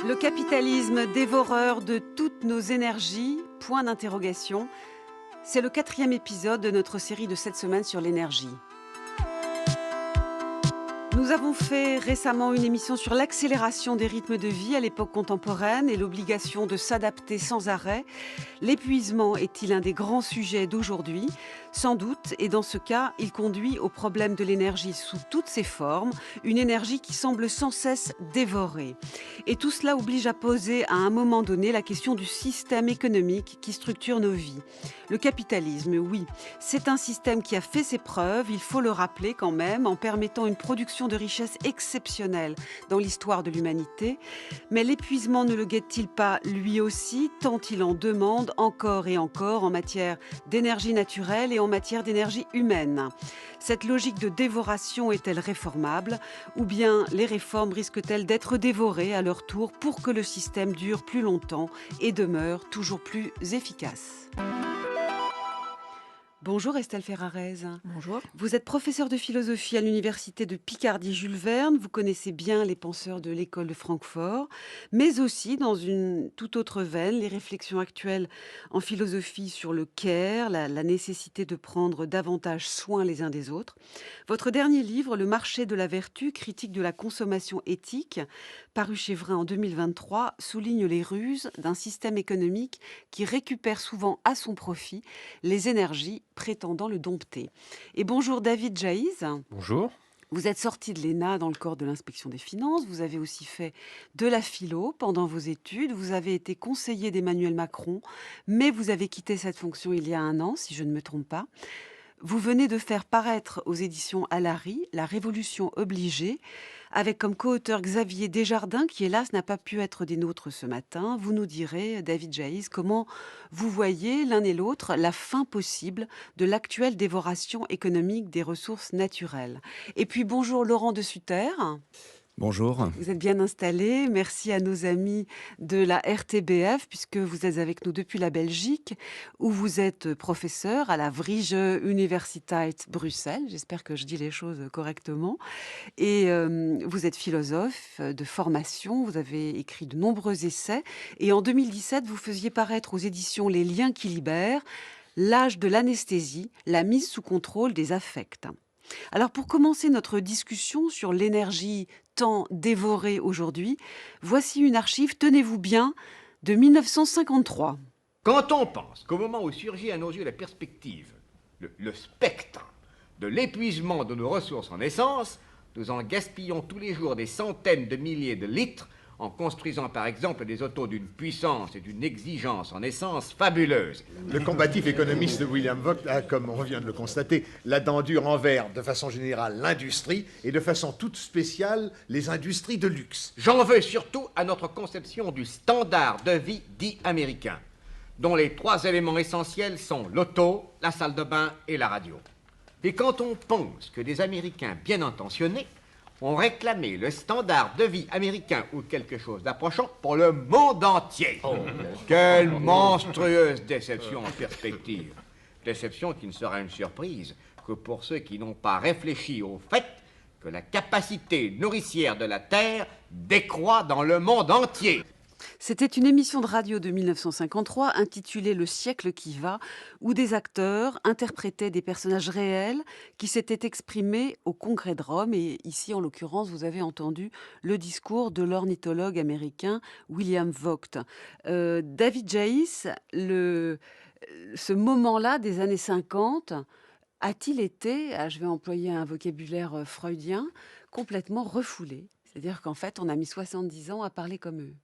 Le capitalisme dévoreur de toutes nos énergies, point d'interrogation. C'est le 4e épisode de notre série de 7 semaines sur l'énergie. Nous avons fait récemment une émission sur l'accélération des rythmes de vie à l'époque contemporaine et l'obligation de s'adapter sans arrêt. L'épuisement est-il un des grands sujets d'aujourd'hui ? Sans doute, et dans ce cas, il conduit au problème de l'énergie sous toutes ses formes, une énergie qui semble sans cesse dévorer. Et tout cela oblige à poser à un moment donné la question du système économique qui structure nos vies. Le capitalisme, oui, c'est un système qui a fait ses preuves, il faut le rappeler quand même, en permettant une production de richesses exceptionnelle dans l'histoire de l'humanité. Mais l'épuisement ne le guette-t-il pas lui aussi, tant il en demande encore et encore en matière d'énergie naturelle et en matière d'énergie humaine. Cette logique de dévoration est-elle réformable ou bien les réformes risquent-elles d'être dévorées à leur tour pour que le système dure plus longtemps et demeure toujours plus efficace ? Bonjour Estelle Ferrarez. Bonjour. Vous êtes professeure de philosophie à l'université de Picardie Jules Verne. Vous connaissez bien les penseurs de l'école de Francfort, mais aussi dans une toute autre veine, les réflexions actuelles en philosophie sur le care, la nécessité de prendre davantage soin les uns des autres. Votre dernier livre, Le marché de la vertu, critique de la consommation éthique, paru chez Vrin en 2023, souligne les ruses d'un système économique qui récupère souvent à son profit les énergies prétendant le dompter. Et bonjour David Jaïs. Bonjour. Vous êtes sorti de l'ENA dans le corps de l'inspection des finances, vous avez aussi fait de la philo pendant vos études, vous avez été conseiller d'Emmanuel Macron, mais vous avez quitté cette fonction il y a 1 an, si je ne me trompe pas. Vous venez de faire paraître aux éditions Alary La Révolution obligée, avec comme co-auteur Xavier Desjardins, qui hélas n'a pas pu être des nôtres ce matin. Vous nous direz, David Jaïs, comment vous voyez l'un et l'autre la fin possible de l'actuelle dévoration économique des ressources naturelles. Et puis bonjour Laurent de Sutter. Bonjour. Vous êtes bien installé. Merci à nos amis de la RTBF, puisque vous êtes avec nous depuis la Belgique, où vous êtes professeur à la Vrije Universiteit Bruxelles. J'espère que je dis les choses correctement. Et vous êtes philosophe de formation. Vous avez écrit de nombreux essais. Et en 2017, vous faisiez paraître aux éditions Les Liens qui libèrent L'âge de l'anesthésie, la mise sous contrôle des affects. Alors pour commencer notre discussion sur l'énergie tant dévorée aujourd'hui, voici une archive, tenez-vous bien, de 1953. Quand on pense qu'au moment où surgit à nos yeux la perspective, le spectre de l'épuisement de nos ressources en essence, nous en gaspillons tous les jours des centaines de milliers de litres en construisant par exemple des autos d'une puissance et d'une exigence en essence fabuleuse. Le combatif économiste William Vogt a, comme on vient de le constater, la dent dure envers, de façon générale, l'industrie et de façon toute spéciale, les industries de luxe. J'en veux surtout à notre conception du standard de vie dit américain, dont les 3 éléments essentiels sont l'auto, la salle de bain et la radio. Et quand on pense que des Américains bien intentionnés ont réclamé le standard de vie américain ou quelque chose d'approchant pour le monde entier. Quelle monstrueuse déception en perspective. Déception qui ne sera une surprise que pour ceux qui n'ont pas réfléchi au fait que la capacité nourricière de la Terre décroît dans le monde entier. C'était une émission de radio de 1953 intitulée Le siècle qui va, où des acteurs interprétaient des personnages réels qui s'étaient exprimés au Congrès de Rome. Et ici, en l'occurrence, vous avez entendu le discours de l'ornithologue américain William Vogt. David Jaïs, ce moment-là des années 50 a-t-il été, je vais employer un vocabulaire freudien, complètement refoulé ? C'est-à-dire qu'en fait, on a mis 70 ans à parler comme eux.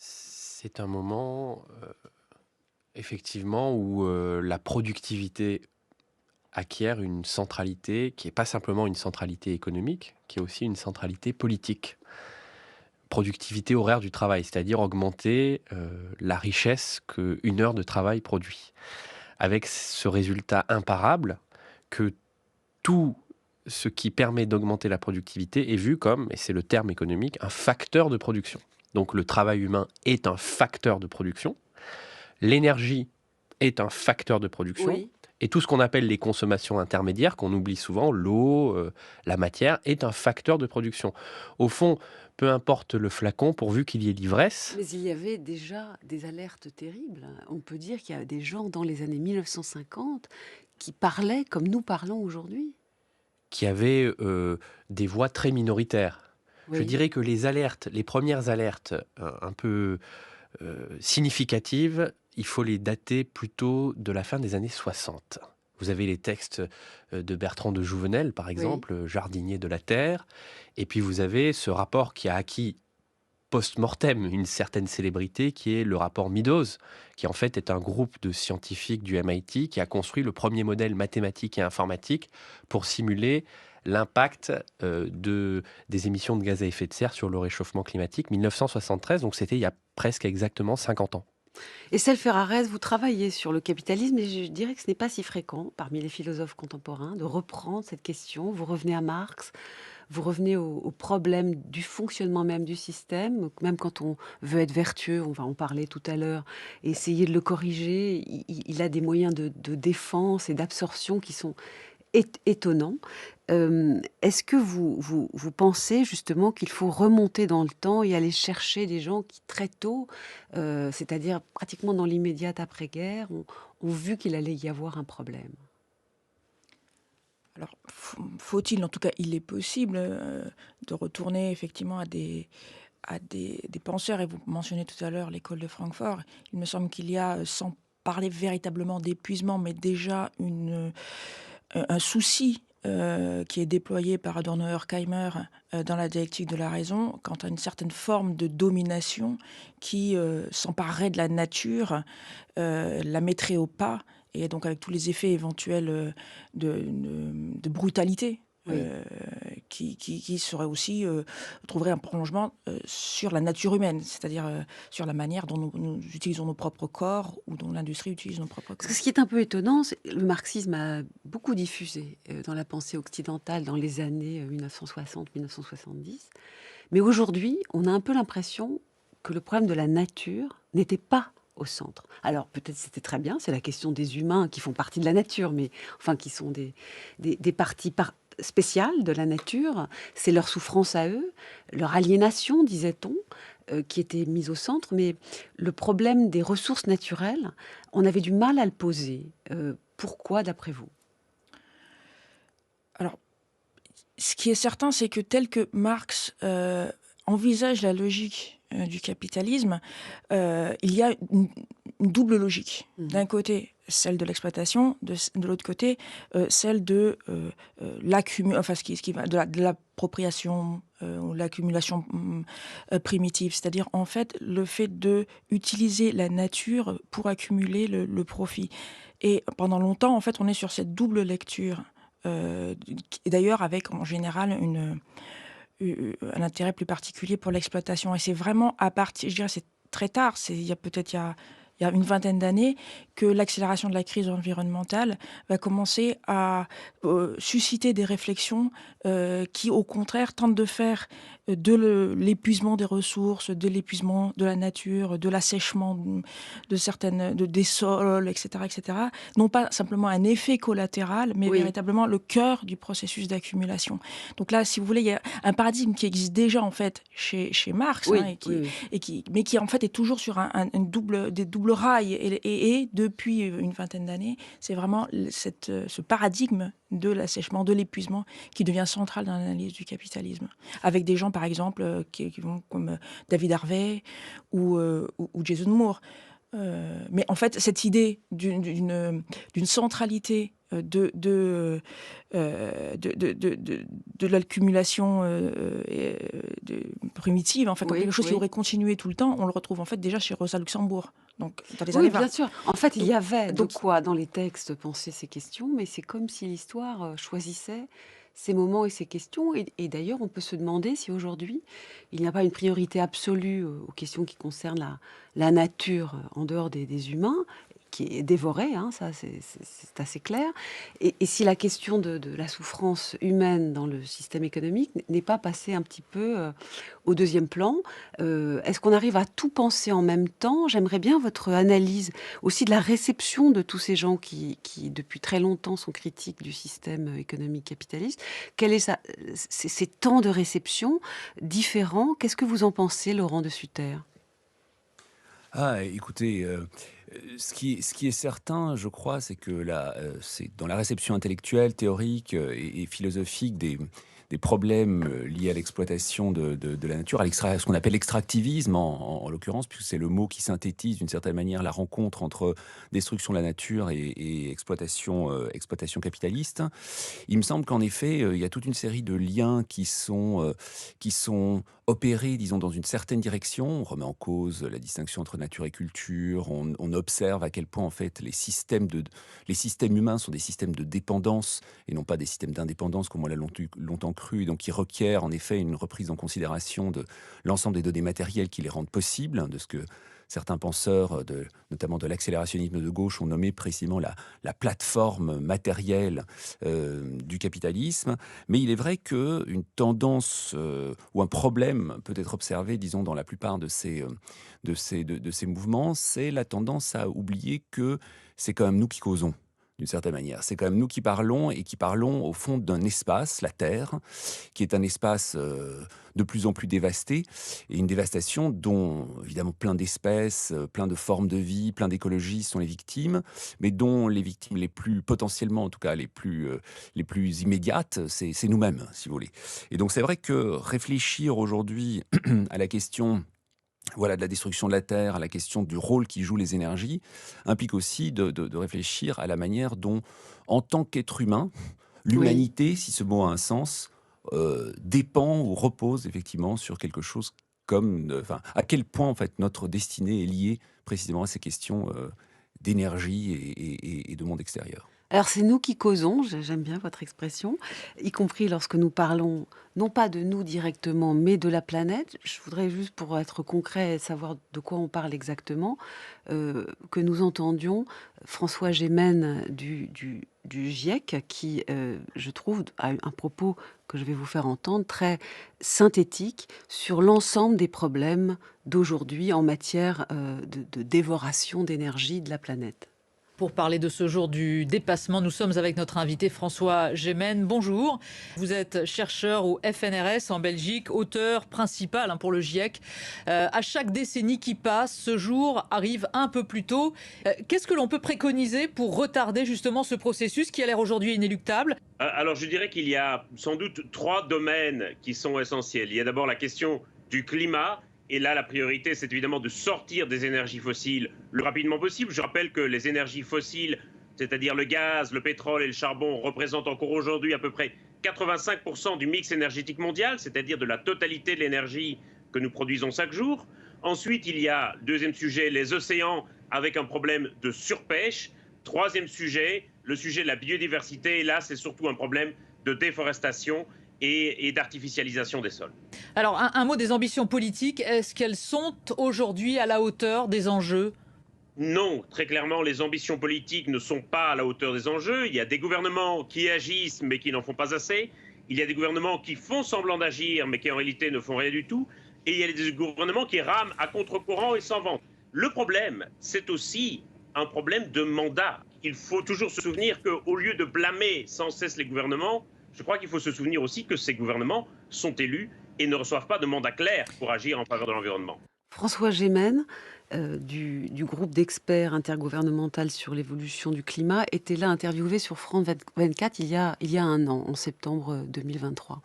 C'est un moment, effectivement, où la productivité acquiert une centralité qui n'est pas simplement une centralité économique, qui est aussi une centralité politique. Productivité horaire du travail, c'est-à-dire augmenter la richesse qu'une heure de travail produit. Avec ce résultat imparable que tout ce qui permet d'augmenter la productivité est vu comme, et c'est le terme économique, un facteur de production. Donc le travail humain est un facteur de production, l'énergie est un facteur de production, Oui. Et tout ce qu'on appelle les consommations intermédiaires, qu'on oublie souvent, l'eau, la matière, est un facteur de production. Au fond, peu importe le flacon, pourvu qu'il y ait l'ivresse, Mais il y avait déjà des alertes terribles. On peut dire qu'il y a des gens dans les années 1950 qui parlaient comme nous parlons aujourd'hui. qui avait des voix très minoritaires. Je Oui. dirais que les premières alertes un peu significatives, il faut les dater plutôt de la fin des années 60. Vous avez les textes de Bertrand de Jouvenel, par exemple, Jardinier de la Terre, et puis vous avez ce rapport qui a acquis post-mortem une certaine célébrité, qui est le rapport Meadows, qui en fait est un groupe de scientifiques du MIT qui a construit le premier modèle mathématique et informatique pour simuler l'impact des émissions de gaz à effet de serre sur le réchauffement climatique, 1973, donc c'était il y a presque exactement 50 ans. Estelle Ferrarez, vous travaillez sur le capitalisme et je dirais que ce n'est pas si fréquent parmi les philosophes contemporains de reprendre cette question. Vous revenez à Marx, vous revenez au problème du fonctionnement même du système, même quand on veut être vertueux, on va en parler tout à l'heure, et essayer de le corriger. Il a des moyens de défense et d'absorption qui sont étonnant. Est-ce que vous pensez justement qu'il faut remonter dans le temps et aller chercher des gens qui très tôt, c'est-à-dire pratiquement dans l'immédiate après-guerre, ont vu qu'il allait y avoir un problème? Alors, faut-il, en tout cas, il est possible de retourner effectivement à des penseurs, et vous mentionnez tout à l'heure l'école de Francfort. Il me semble qu'il y a, sans parler véritablement d'épuisement, mais déjà un souci qui est déployé par Adorno et Horkheimer dans la dialectique de la raison, quant à une certaine forme de domination qui s'emparerait de la nature, la mettrait au pas, et donc avec tous les effets éventuels de brutalité. Oui. Qui serait aussi trouverait un prolongement sur la nature humaine, c'est-à-dire sur la manière dont nous utilisons nos propres corps ou dont l'industrie utilise nos propres Parce corps. que ce qui est un peu étonnant, le marxisme a beaucoup diffusé dans la pensée occidentale dans les années 1960-1970. Mais aujourd'hui, on a un peu l'impression que le problème de la nature n'était pas au centre. Alors peut-être c'était très bien, c'est la question des humains qui font partie de la nature, mais enfin qui sont des parties spéciales de la nature. C'est leur souffrance à eux, leur aliénation, disait-on, qui était mise au centre. Mais le problème des ressources naturelles, on avait du mal à le poser. Pourquoi, d'après vous? Alors, ce qui est certain, c'est que tel que Marx envisage la logique du capitalisme, il y a une double logique. D'un côté, celle de l'exploitation, de l'autre côté, celle de enfin, ce qui va de l'appropriation ou l'accumulation primitive, c'est-à-dire en fait le fait de utiliser la nature pour accumuler le profit. Et pendant longtemps, en fait, on est sur cette double lecture. Et d'ailleurs avec en général un intérêt plus particulier pour l'exploitation. Et c'est vraiment à partir, je dirais c'est très tard, il y a une vingtaine d'années, que l'accélération de la crise environnementale va commencer à susciter des réflexions qui, au contraire, tentent de faire de l'épuisement des ressources, de l'épuisement de la nature, de l'assèchement des sols, etc., non pas simplement un effet collatéral, mais véritablement le cœur du processus d'accumulation. Donc là, si vous voulez, il y a un paradigme qui existe déjà en fait chez Marx, mais qui en fait est toujours sur des doubles rails. Et depuis une vingtaine d'années, c'est vraiment ce paradigme de l'assèchement, de l'épuisement, qui devient central dans l'analyse du capitalisme. Avec des gens, par exemple, qui vont comme David Harvey ou Jason Moore. Mais en fait, cette idée d'une centralité de l'accumulation primitive, en fait, quelque chose qui aurait continué tout le temps, on le retrouve en fait déjà chez Rosa Luxembourg. Donc, dans les années 20. Bien sûr. En fait, il y avait de quoi dans les textes penser ces questions, mais c'est comme si l'histoire choisissait ces moments et ces questions. Et d'ailleurs, on peut se demander si aujourd'hui, il n'y a pas une priorité absolue aux questions qui concernent la nature en dehors des humains, qui est dévoré, hein, ça c'est assez clair. Et si la question de la souffrance humaine dans le système économique n'est pas passée un petit peu au deuxième plan, est-ce qu'on arrive à tout penser en même temps? J'aimerais bien votre analyse aussi de la réception de tous ces gens qui depuis très longtemps sont critiques du système économique capitaliste. Quel est ces temps de réception différents? Qu'est-ce que vous en pensez, Laurent de Sutter? Ah, écoutez, ce qui est certain, je crois, c'est que c'est dans la réception intellectuelle, théorique et philosophique des problèmes liés à l'exploitation de la nature, ce qu'on appelle l'extractivisme en l'occurrence, puisque c'est le mot qui synthétise d'une certaine manière la rencontre entre destruction de la nature et exploitation capitaliste. Il me semble qu'en effet, il y a toute une série de liens qui sont opérés, disons, dans une certaine direction. On remet en cause la distinction entre nature et culture. On observe à quel point, en fait, les systèmes humains sont des systèmes de dépendance et non pas des systèmes d'indépendance, comme on l'a longtemps cru, donc qui requièrent, en effet, une reprise en considération de l'ensemble des données matérielles qui les rendent possibles, de ce que certains penseurs, notamment de l'accélérationnisme de gauche, ont nommé précisément la plateforme matérielle du capitalisme. Mais il est vrai qu'une tendance ou un problème peut être observé, disons, dans la plupart de ces mouvements, c'est la tendance à oublier que c'est quand même nous qui causons. D'une certaine manière. C'est quand même nous qui parlons et qui parlons au fond d'un espace, la Terre, qui est un espace de plus en plus dévasté et une dévastation dont évidemment plein d'espèces, plein de formes de vie, plein d'écologies sont les victimes, mais dont les victimes les plus potentiellement, en tout cas les plus immédiates, c'est nous-mêmes, si vous voulez. Et donc c'est vrai que réfléchir aujourd'hui à la question de la destruction de la Terre, à la question du rôle qui jouent les énergies, implique aussi de réfléchir à la manière dont, en tant qu'être humain, l'humanité, si ce mot a un sens, dépend ou repose effectivement sur quelque chose à quel point en fait notre destinée est liée précisément à ces questions d'énergie et de monde extérieur. Alors c'est nous qui causons, j'aime bien votre expression, y compris lorsque nous parlons, non pas de nous directement, mais de la planète. Je voudrais juste, pour être concret et savoir de quoi on parle exactement, que nous entendions François Gémen du GIEC, qui, je trouve, a un propos que je vais vous faire entendre, très synthétique sur l'ensemble des problèmes d'aujourd'hui en matière de dévoration d'énergie de la planète. Pour parler de ce jour du dépassement, nous sommes avec notre invité François Gémen. Bonjour, vous êtes chercheur au FNRS en Belgique, auteur principal pour le GIEC. À chaque décennie qui passe, ce jour arrive un peu plus tôt. Qu'est-ce que l'on peut préconiser pour retarder justement ce processus qui a l'air aujourd'hui inéluctable ? Alors je dirais qu'il y a sans doute 3 domaines qui sont essentiels. Il y a d'abord la question du climat. Et là, la priorité, c'est évidemment de sortir des énergies fossiles le rapidement possible. Je rappelle que les énergies fossiles, c'est-à-dire le gaz, le pétrole et le charbon, représentent encore aujourd'hui à peu près 85% du mix énergétique mondial, c'est-à-dire de la totalité de l'énergie que nous produisons chaque jour. Ensuite, il y a, deuxième sujet, les océans avec un problème de surpêche. Troisième sujet, le sujet de la biodiversité. Et là, c'est surtout un problème de déforestation et d'artificialisation des sols. Alors, un mot des ambitions politiques. Est-ce qu'elles sont aujourd'hui à la hauteur des enjeux ? Non, très clairement, les ambitions politiques ne sont pas à la hauteur des enjeux. Il y a des gouvernements qui agissent, mais qui n'en font pas assez. Il y a des gouvernements qui font semblant d'agir, mais qui en réalité ne font rien du tout. Et il y a des gouvernements qui rament à contre-courant et sans vent. Le problème, c'est aussi un problème de mandat. Il faut toujours se souvenir qu'au lieu de blâmer sans cesse les gouvernements, je crois qu'il faut se souvenir aussi que ces gouvernements sont élus et ne reçoivent pas de mandat clair pour agir en faveur de l'environnement. François Gémen, du groupe d'experts intergouvernemental sur l'évolution du climat, était là interviewé sur France 24 il y a un an, en septembre 2023.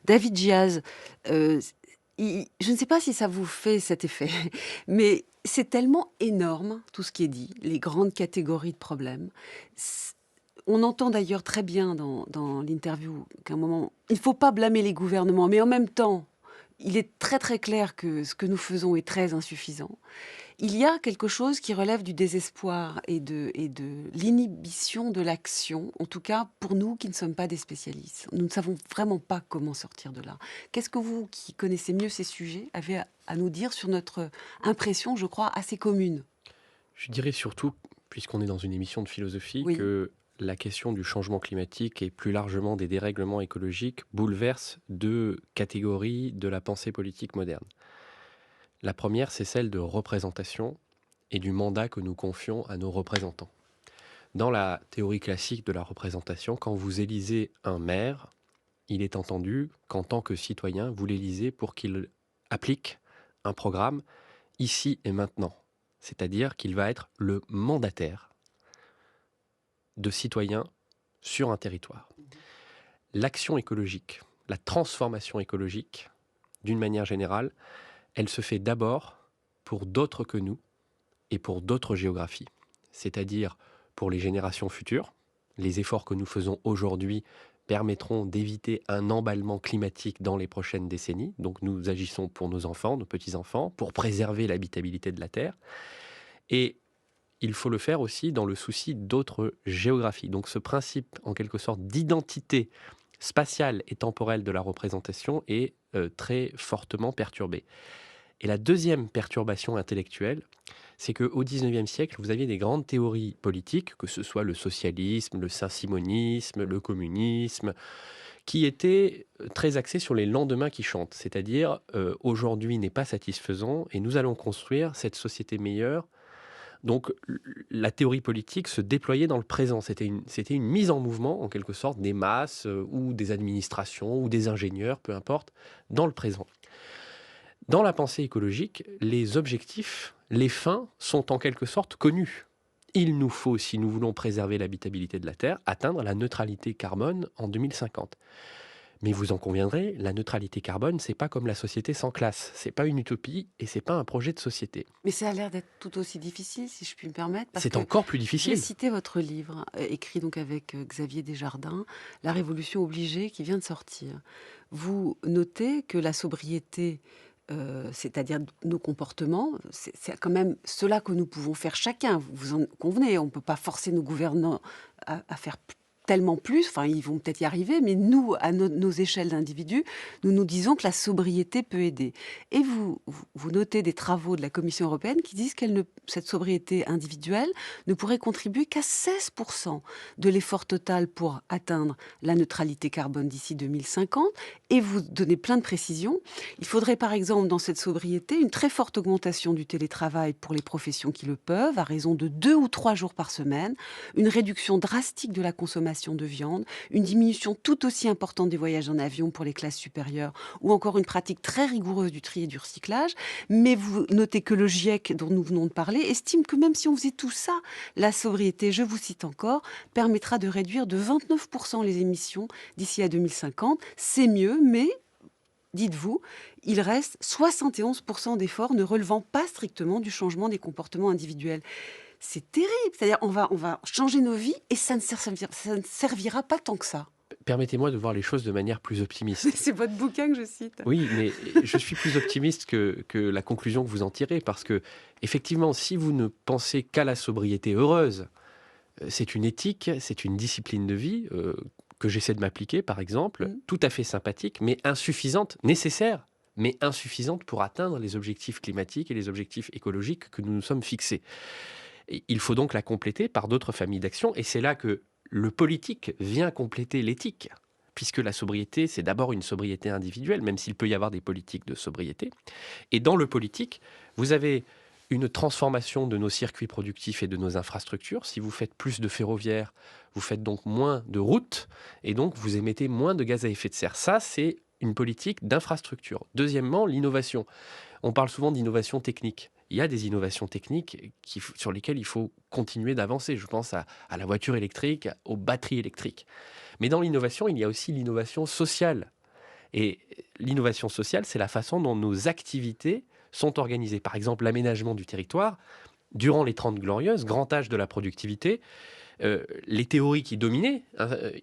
David Diaz, je ne sais pas si ça vous fait cet effet, mais c'est tellement énorme tout ce qui est dit, les grandes catégories de problèmes. On entend d'ailleurs très bien dans l'interview qu'à un moment, il ne faut pas blâmer les gouvernements, mais en même temps, il est très très clair que ce que nous faisons est très insuffisant. Il y a quelque chose qui relève du désespoir et de l'inhibition de l'action, en tout cas pour nous qui ne sommes pas des spécialistes. Nous ne savons vraiment pas comment sortir de là. Qu'est-ce que vous, qui connaissez mieux ces sujets, avez à nous dire sur notre impression, je crois, assez commune ? Je dirais surtout puisqu'on est dans une émission de philosophie, Oui. que la question du changement climatique et plus largement des dérèglements écologiques bouleverse deux catégories de la pensée politique moderne. La première, c'est celle de représentation et du mandat que nous confions à nos représentants. Dans la théorie classique de la représentation, quand vous élisez un maire, il est entendu qu'en tant que citoyen, vous l'élisez pour qu'il applique un programme ici et maintenant. C'est-à-dire qu'il va être le mandataire de citoyens sur un territoire. L'action écologique, la transformation écologique, d'une manière générale, elle se fait d'abord pour d'autres que nous et pour d'autres géographies. C'est-à-dire pour les générations futures. Les efforts que nous faisons aujourd'hui permettront d'éviter un emballement climatique dans les prochaines décennies. Donc nous agissons pour nos enfants, nos petits-enfants, pour préserver l'habitabilité de la Terre. Et il faut le faire aussi dans le souci d'autres géographies. Donc ce principe, en quelque sorte, d'identité spatiale et temporelle de la représentation est très fortement perturbé. Et la deuxième perturbation intellectuelle, c'est qu'au XIXe siècle, vous aviez des grandes théories politiques, que ce soit le socialisme, le saint-simonisme, le communisme, qui étaient très axées sur les lendemains qui chantent. C'est-à-dire, aujourd'hui n'est pas satisfaisant et nous allons construire cette société meilleure. Donc la théorie politique se déployait dans le présent. C'était une mise en mouvement, en quelque sorte, des masses ou des administrations ou des ingénieurs, peu importe, dans le présent. Dans la pensée écologique, les objectifs, les fins sont en quelque sorte connus. Il nous faut, si nous voulons préserver l'habitabilité de la Terre, atteindre la neutralité carbone en 2050. Mais vous en conviendrez, la neutralité carbone, c'est pas comme la société sans classe. C'est pas une utopie et c'est pas un projet de société. Mais ça a l'air d'être tout aussi difficile, si je puis me permettre. C'est encore plus J'ai difficile. cité votre livre, écrit donc avec Xavier Desjardins, La Révolution obligée, qui vient de sortir. Vous notez que la sobriété, c'est-à-dire nos comportements, c'est quand même cela que nous pouvons faire chacun. Vous en convenez, on ne peut pas forcer nos gouvernants à faire tellement plus, enfin ils vont peut-être y arriver, mais nous, à nos échelles d'individus, nous nous disons que la sobriété peut aider. Et vous notez des travaux de la Commission européenne qui disent que cette sobriété individuelle ne pourrait contribuer qu'à 16% de l'effort total pour atteindre la neutralité carbone d'ici 2050. Et vous donnez plein de précisions. Il faudrait par exemple dans cette sobriété une très forte augmentation du télétravail pour les professions qui le peuvent, à raison de 2 ou 3 jours par semaine, une réduction drastique de la consommation de viande, une diminution tout aussi importante des voyages en avion pour les classes supérieures, ou encore une pratique très rigoureuse du tri et du recyclage. Mais vous notez que le GIEC, dont nous venons de parler, estime que même si on faisait tout ça, la sobriété, je vous cite encore, permettra de réduire de 29% les émissions d'ici à 2050. C'est mieux, mais dites-vous, il reste 71% d'efforts ne relevant pas strictement du changement des comportements individuels. C'est terrible, c'est-à-dire on va changer nos vies et ça ne servira pas tant que ça. Permettez-moi de voir les choses de manière plus optimiste. C'est votre bouquin que je cite. Oui, mais je suis plus optimiste que la conclusion que vous en tirez, parce que, effectivement, si vous ne pensez qu'à la sobriété heureuse, c'est une éthique, c'est une discipline de vie que j'essaie de m'appliquer, par exemple, tout à fait sympathique, mais insuffisante, nécessaire, mais insuffisante pour atteindre les objectifs climatiques et les objectifs écologiques que nous nous sommes fixés. Et il faut donc la compléter par d'autres familles d'actions, et c'est là que le politique vient compléter l'éthique, puisque la sobriété, c'est d'abord une sobriété individuelle, même s'il peut y avoir des politiques de sobriété. Et dans le politique, vous avez une transformation de nos circuits productifs et de nos infrastructures. Si vous faites plus de ferroviaire, vous faites donc moins de routes, et donc vous émettez moins de gaz à effet de serre. Ça, c'est une politique d'infrastructure. Deuxièmement, l'innovation. On parle souvent d'innovation technique. Il y a des innovations techniques sur lesquelles il faut continuer d'avancer. Je pense à la voiture électrique, aux batteries électriques. Mais dans l'innovation, il y a aussi l'innovation sociale. Et l'innovation sociale, c'est la façon dont nos activités sont organisées. Par exemple, l'aménagement du territoire. Durant les 30 Glorieuses, grand âge de la productivité, les théories qui dominaient,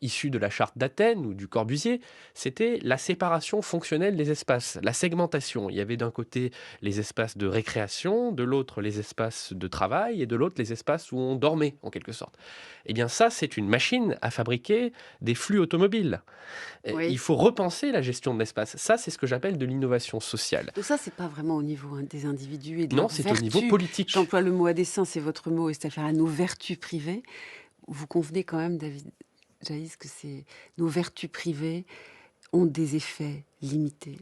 issues de la charte d'Athènes ou du Corbusier, c'était la séparation fonctionnelle des espaces, la segmentation. Il y avait d'un côté les espaces de récréation, de l'autre les espaces de travail et de l'autre les espaces où on dormait, en quelque sorte. Eh bien ça, c'est une machine à fabriquer des flux automobiles. Oui. Il faut repenser la gestion de l'espace. Ça, c'est ce que j'appelle de l'innovation sociale. Donc ça, c'est pas vraiment au niveau des individus et de Non, leurs c'est au niveau vertus. politique. J'emploie le mot à dessein, c'est votre mot, Estelle Ferrari, nos vertus privées. Vous convenez quand même, David Jaïs, que nos vertus privées ont des effets limités.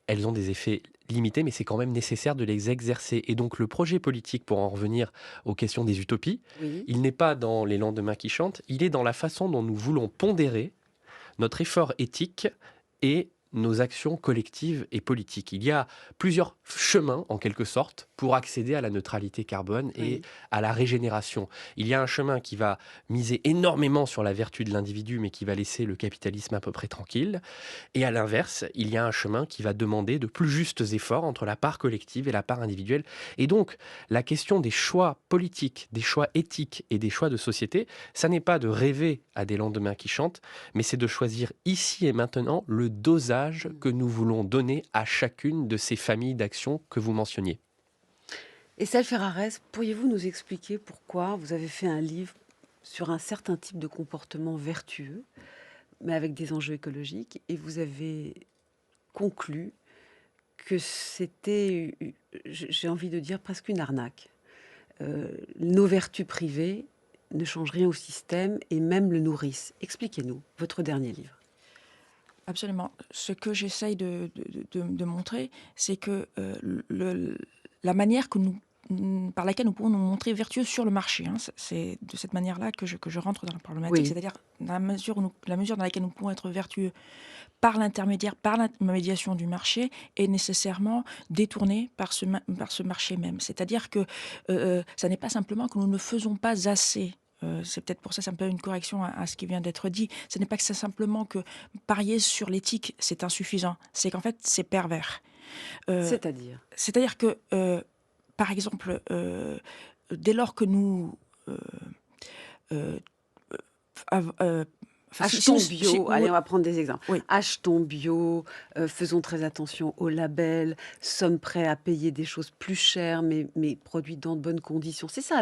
Elles ont des effets limités, mais c'est quand même nécessaire de les exercer. Et donc le projet politique, pour en revenir aux questions des utopies, Oui. il n'est pas dans les lendemains qui chantent, il est dans la façon dont nous voulons pondérer notre effort éthique et nos actions collectives et politiques. Il y a plusieurs chemins, en quelque sorte, pour accéder à la neutralité carbone et Oui. à la régénération. Il y a un chemin qui va miser énormément sur la vertu de l'individu, mais qui va laisser le capitalisme à peu près tranquille. Et à l'inverse, il y a un chemin qui va demander de plus justes efforts entre la part collective et la part individuelle. Et donc, la question des choix politiques, des choix éthiques et des choix de société, ça n'est pas de rêver à des lendemains qui chantent, mais c'est de choisir ici et maintenant le dosage que nous voulons donner à chacune de ces familles d'actions que vous mentionniez. Estelle Ferrari, pourriez-vous nous expliquer pourquoi vous avez fait un livre sur un certain type de comportement vertueux, mais avec des enjeux écologiques, et vous avez conclu que c'était, j'ai envie de dire, presque une arnaque. Nos vertus privées ne changent rien au système et même le nourrissent. Expliquez-nous votre dernier livre. Absolument. Ce que j'essaye de montrer, c'est que la manière par laquelle nous pouvons nous montrer vertueux sur le marché, hein, c'est de cette manière-là que je rentre dans la problématique, Oui. c'est-à-dire la mesure dans laquelle nous pouvons être vertueux par la médiation du marché est nécessairement détournée par ce marché même. C'est-à-dire que ça n'est pas simplement que nous ne faisons pas assez. C'est peut-être pour ça, c'est un peu une correction à ce qui vient d'être dit. Ce n'est pas que c'est simplement que parier sur l'éthique, c'est insuffisant. C'est qu'en fait, c'est pervers. C'est-à-dire que, par exemple, dès lors que nous... Achetons bio, allez, on va prendre des exemples. Oui. Achetons bio, faisons très attention aux labels, sommes prêts à payer des choses plus chères, mais produites dans de bonnes conditions. C'est ça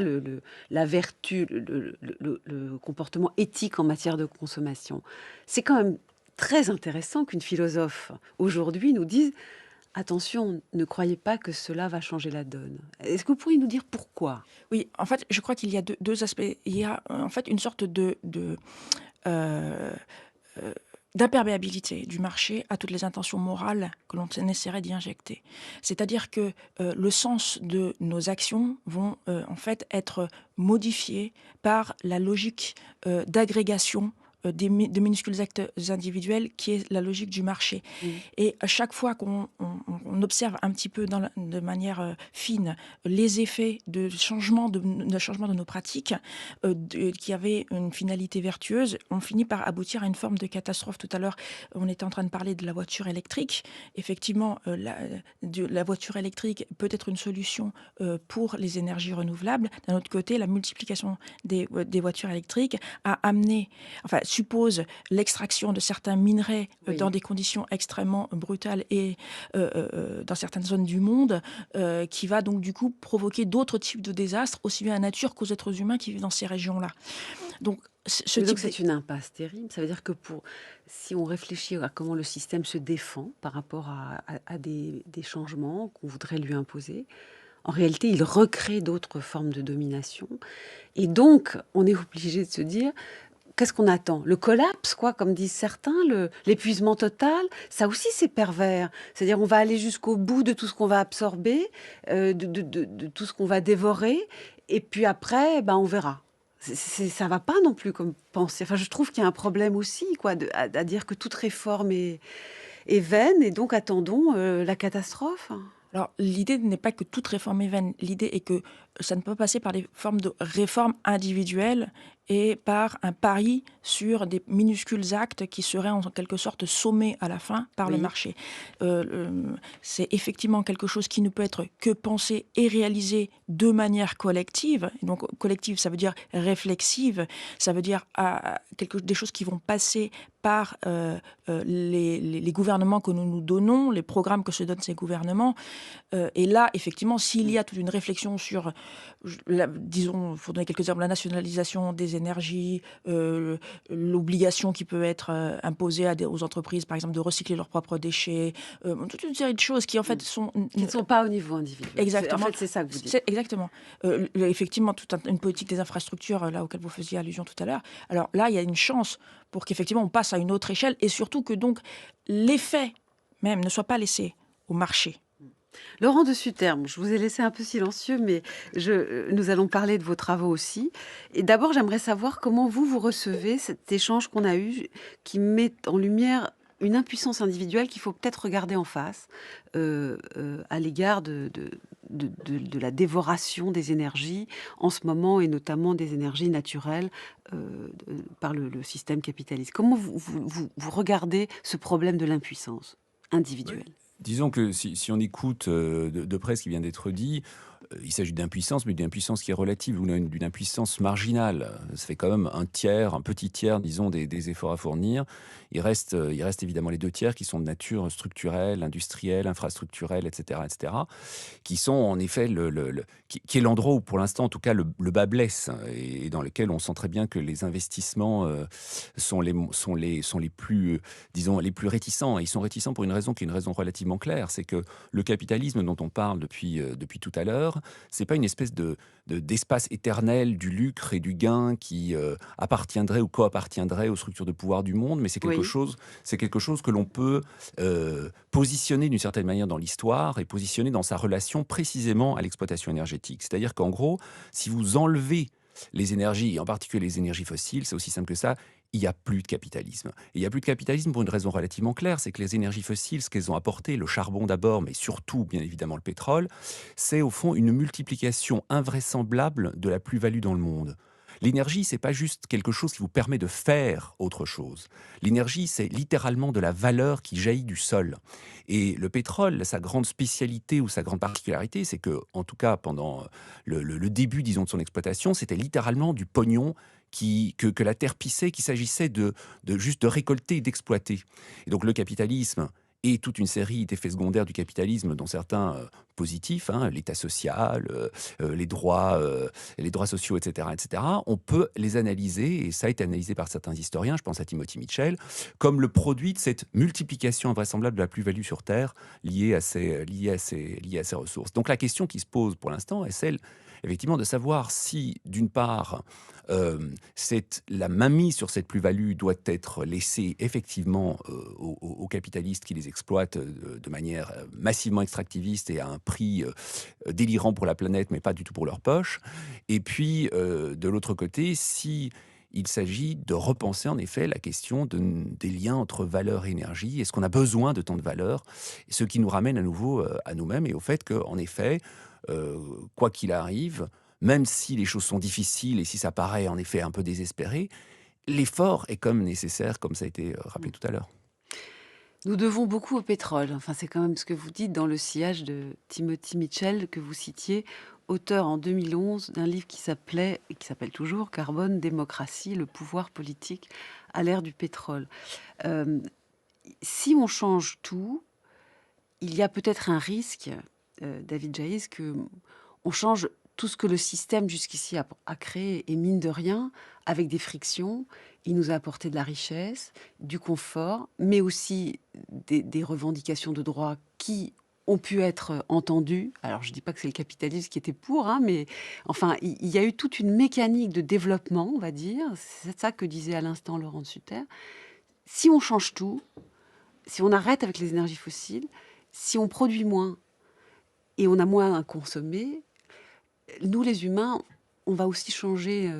la vertu, le comportement éthique en matière de consommation. C'est quand même très intéressant qu'une philosophe aujourd'hui nous dise « Attention, ne croyez pas que cela va changer la donne ». Est-ce que vous pourriez nous dire pourquoi ? Oui, en fait, je crois qu'il y a deux aspects. Il y a en fait une sorte d'imperméabilité du marché à toutes les intentions morales que l'on essaierait d'y injecter. C'est-à-dire que le sens de nos actions vont en fait être modifiés par la logique d'agrégation de minuscules actes individuels qui est la logique du marché. Et à chaque fois qu'on observe un petit peu de manière fine les effets de changement de nos pratiques qui avaient une finalité vertueuse, on finit par aboutir à une forme de catastrophe. Tout à l'heure, on était en train de parler de la voiture électrique. Effectivement, la voiture électrique peut être une solution pour les énergies renouvelables. D'un autre côté, la multiplication des voitures électriques a amené, suppose l'extraction de certains minerais dans des conditions extrêmement brutales et dans certaines zones du monde, qui va donc du coup provoquer d'autres types de désastres, aussi bien à la nature qu'aux êtres humains qui vivent dans ces régions-là. Donc, c'est une impasse terrible. Ça veut dire que si on réfléchit à comment le système se défend par rapport à des changements qu'on voudrait lui imposer, en réalité, il recrée d'autres formes de domination. Et donc, on est obligé de se dire... Qu'est-ce qu'on attend ? Le collapse, comme disent certains, l'épuisement total. Ça aussi, c'est pervers. C'est-à-dire, on va aller jusqu'au bout de tout ce qu'on va absorber, de tout ce qu'on va dévorer, et puis après, on verra. Ça va pas non plus comme penser. Je trouve qu'il y a un problème aussi, à dire que toute réforme est vaine, et donc attendons la catastrophe. Alors, l'idée n'est pas que toute réforme est vaine. L'idée est que ça ne peut pas passer par les formes de réformes individuelles et par un pari sur des minuscules actes qui seraient en quelque sorte sommés à la fin par le marché. C'est effectivement quelque chose qui ne peut être que pensé et réalisé de manière collective. Et donc collective, ça veut dire réflexive, ça veut dire des choses qui vont passer par les gouvernements que nous donnons, les programmes que se donnent ces gouvernements. Et là, effectivement, s'il y a toute une réflexion sur, disons, il faut donner quelques exemples, la nationalisation des énergies, l'obligation qui peut être imposée aux entreprises, par exemple, de recycler leurs propres déchets, toute une série de choses qui, en fait, qui ne sont pas au niveau individuel. Exactement. En fait, c'est ça que vous dites. Exactement. Effectivement, toute une politique des infrastructures, là, auquel vous faisiez allusion tout à l'heure. Alors là, il y a une chance pour qu'effectivement, on passe à une autre échelle et surtout que donc l'effet même ne soit pas laissé au marché. Laurent de Suterme, je vous ai laissé un peu silencieux, mais nous allons parler de vos travaux aussi. Et d'abord, j'aimerais savoir comment vous recevez cet échange qu'on a eu, qui met en lumière une impuissance individuelle qu'il faut peut-être regarder en face à l'égard de la dévoration des énergies en ce moment, et notamment des énergies naturelles par le système capitaliste. Comment vous regardez ce problème de l'impuissance individuelle ? Disons que si on écoute de près ce qui vient d'être dit, il s'agit d'impuissance, mais d'une impuissance qui est relative, ou d'une impuissance marginale. Ça fait quand même un petit tiers, disons, des efforts à fournir. Il reste évidemment les 2 tiers qui sont de nature structurelle, industrielle, infrastructurelle, etc., qui sont en effet qui est l'endroit où, pour l'instant, en tout cas, le bas blesse, et dans lequel on sent très bien que les investissements sont les plus, disons, les plus réticents. Et ils sont réticents pour une raison qui est une raison relativement claire, c'est que le capitalisme dont on parle depuis tout à l'heure, c'est pas une espèce d'espace éternel du lucre et du gain qui appartiendrait ou co-appartiendrait aux structures de pouvoir du monde, mais c'est quelque chose que l'on peut positionner d'une certaine manière dans l'histoire et positionner dans sa relation précisément à l'exploitation énergétique. C'est-à-dire qu'en gros, si vous enlevez les énergies, et en particulier les énergies fossiles, c'est aussi simple que ça, il n'y a plus de capitalisme. Et il n'y a plus de capitalisme pour une raison relativement claire, c'est que les énergies fossiles, ce qu'elles ont apporté, le charbon d'abord, mais surtout, bien évidemment, le pétrole, c'est au fond une multiplication invraisemblable de la plus-value dans le monde. L'énergie, c'est pas juste quelque chose qui vous permet de faire autre chose. L'énergie, c'est littéralement de la valeur qui jaillit du sol. Et le pétrole, sa grande spécialité ou sa grande particularité, c'est que, en tout cas, pendant le début, disons, de son exploitation, c'était littéralement du pognon que la terre pissait, qu'il s'agissait juste de récolter et d'exploiter. Et donc le capitalisme et toute une série d'effets secondaires du capitalisme, dont certains positifs, l'état social, les droits sociaux, etc., on peut les analyser, et ça a été analysé par certains historiens, je pense à Timothy Mitchell, comme le produit de cette multiplication invraisemblable de la plus-value sur Terre liée à ces ressources. Donc la question qui se pose pour l'instant est celle, effectivement, de savoir si, d'une part, la mainmise sur cette plus-value doit être laissée effectivement aux capitalistes qui les exploitent de manière massivement extractiviste et à un prix délirant pour la planète, mais pas du tout pour leur poche. Et puis, de l'autre côté, si il s'agit de repenser en effet la question des liens entre valeur et énergie. Est-ce qu'on a besoin de tant de valeur? Ce qui nous ramène à nouveau à nous-mêmes et au fait qu'en effet, quoi qu'il arrive, même si les choses sont difficiles et si ça paraît en effet un peu désespéré, l'effort est quand même nécessaire, comme ça a été rappelé tout à l'heure. Nous devons beaucoup au pétrole. Enfin, c'est quand même ce que vous dites dans le sillage de Timothy Mitchell que vous citiez, auteur en 2011 d'un livre qui s'appelle toujours Carbone, démocratie, le pouvoir politique à l'ère du pétrole. Si on change tout, il y a peut-être un risque, David Jaïs, que on change tout ce que le système jusqu'ici a créé, et mine de rien, avec des frictions, il nous a apporté de la richesse, du confort, mais aussi des revendications de droits qui ont pu être entendues. Alors, je ne dis pas que c'est le capitalisme qui était pour, mais enfin, il y a eu toute une mécanique de développement, on va dire. C'est ça que disait à l'instant Laurent de Sutter. Si on change tout, si on arrête avec les énergies fossiles, si on produit moins et on a moins à consommer, nous, les humains, on va aussi changer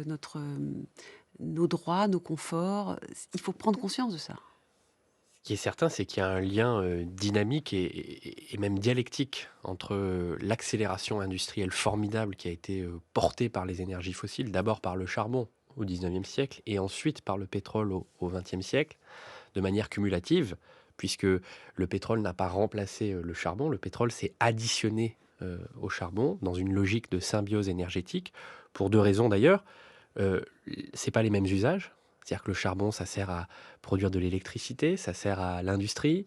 nos droits, nos conforts. Il faut prendre conscience de ça. Ce qui est certain, c'est qu'il y a un lien dynamique et même dialectique entre l'accélération industrielle formidable qui a été portée par les énergies fossiles, d'abord par le charbon. au XIXe siècle et ensuite par le pétrole au XXe siècle, de manière cumulative, puisque le pétrole n'a pas remplacé le charbon, le pétrole s'est additionné au charbon dans une logique de symbiose énergétique, pour 2 raisons d'ailleurs. C'est pas les mêmes usages. C'est-à-dire que le charbon, ça sert à produire de l'électricité, ça sert à l'industrie.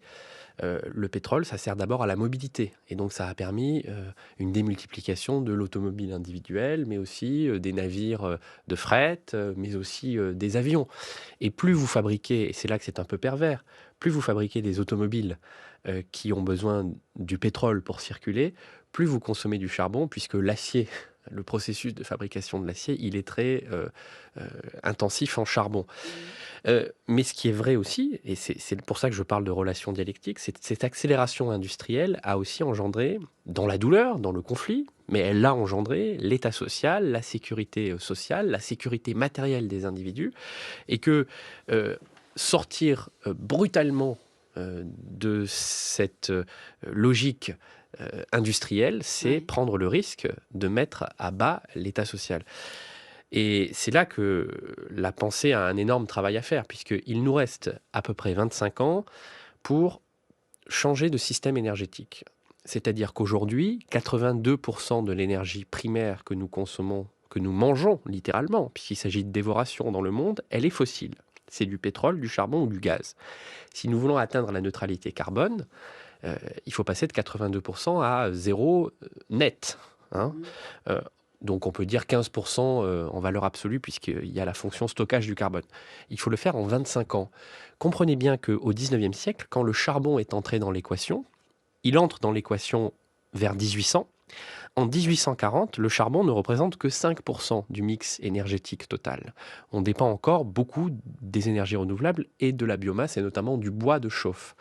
Le pétrole, ça sert d'abord à la mobilité. Et donc, ça a permis une démultiplication de l'automobile individuelle, mais aussi des navires de fret, mais aussi des avions. Et plus vous fabriquez, et c'est là que c'est un peu pervers, plus vous fabriquez des automobiles qui ont besoin du pétrole pour circuler, plus vous consommez du charbon, puisque l'acier, le processus de fabrication de l'acier, il est très intensif en charbon. Mais ce qui est vrai aussi, et c'est pour ça que je parle de relation dialectique, c'est cette accélération industrielle a aussi engendré, dans la douleur, dans le conflit, mais elle a engendré l'état social, la sécurité sociale, la sécurité matérielle des individus, et que sortir brutalement de cette logique industrielle, c'est prendre le risque de mettre à bas l'état social. Et c'est là que la pensée a un énorme travail à faire, puisqu'il nous reste à peu près 25 ans pour changer de système énergétique. C'est-à-dire qu'aujourd'hui, 82% de l'énergie primaire que nous consommons, que nous mangeons littéralement, puisqu'il s'agit de dévoration dans le monde, elle est fossile. C'est du pétrole, du charbon ou du gaz. Si nous voulons atteindre la neutralité carbone, il faut passer de 82% à zéro net. Donc on peut dire 15% en valeur absolue, puisqu'il y a la fonction stockage du carbone. Il faut le faire en 25 ans. Comprenez bien qu'au XIXe siècle, quand le charbon est entré dans l'équation, il entre dans l'équation vers 1800. En 1840, le charbon ne représente que 5% du mix énergétique total. On dépend encore beaucoup des énergies renouvelables et de la biomasse, et notamment du bois de chauffe.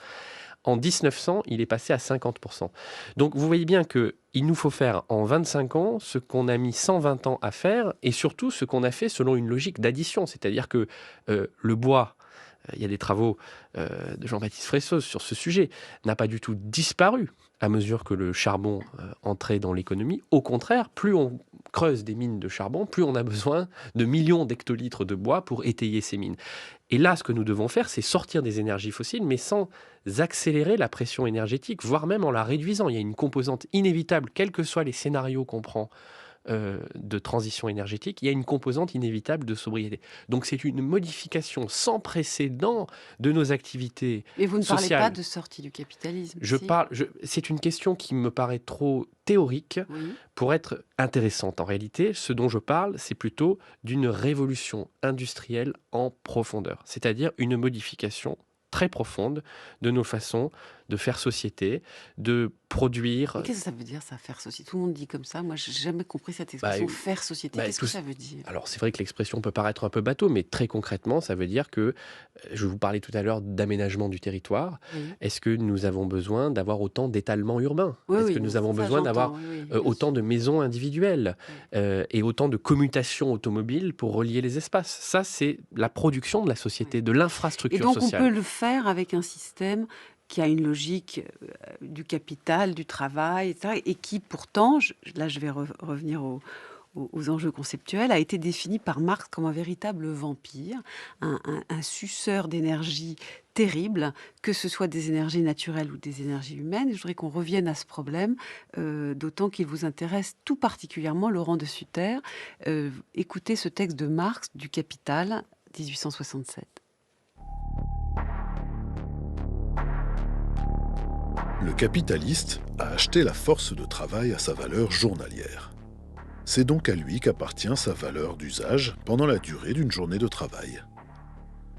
En 1900, il est passé à 50%. Donc vous voyez bien qu'il nous faut faire en 25 ans ce qu'on a mis 120 ans à faire, et surtout ce qu'on a fait selon une logique d'addition. C'est-à-dire que le bois, il y a des travaux de Jean-Baptiste Fressoz sur ce sujet, n'a pas du tout disparu à mesure que le charbon entrait dans l'économie. Au contraire, plus on creuse des mines de charbon, plus on a besoin de millions d'hectolitres de bois pour étayer ces mines. Et là, ce que nous devons faire, c'est sortir des énergies fossiles, mais sans accélérer la pression énergétique, voire même en la réduisant. Il y a une composante inévitable, quels que soient les scénarios qu'on prend de transition énergétique, il y a une composante inévitable de sobriété. Donc c'est une modification sans précédent de nos activités sociales. Mais vous ne parlez pas de sortie du capitalisme. C'est une question qui me paraît trop théorique pour être intéressante. En réalité, ce dont je parle, c'est plutôt d'une révolution industrielle en profondeur, c'est-à-dire une modification très profonde de nos façons de faire société, de produire. Mais qu'est-ce que ça veut dire, ça, faire société? Tout le monde dit comme ça. Moi, je n'ai jamais compris cette expression, faire société. Qu'est-ce que ça veut dire? Alors, c'est vrai que l'expression peut paraître un peu bateau, mais très concrètement, ça veut dire que, je vous parlais tout à l'heure d'aménagement du territoire. Est-ce que nous avons besoin d'avoir autant d'étalement urbain? Est-ce que nous avons besoin d'avoir autant de maisons individuelles et autant de commutations automobiles pour relier les espaces? Ça, c'est la production de la société, de l'infrastructure sociale. Et donc, on peut le faire avec un système qui a une logique du capital, du travail, etc., et qui pourtant, là je vais revenir aux enjeux conceptuels, a été défini par Marx comme un véritable vampire, un suceur d'énergie terrible, que ce soit des énergies naturelles ou des énergies humaines. Et je voudrais qu'on revienne à ce problème, d'autant qu'il vous intéresse tout particulièrement, Laurent de Sutter. Écoutez ce texte de Marx, du Capital, 1867. Le capitaliste a acheté la force de travail à sa valeur journalière. C'est donc à lui qu'appartient sa valeur d'usage pendant la durée d'une journée de travail.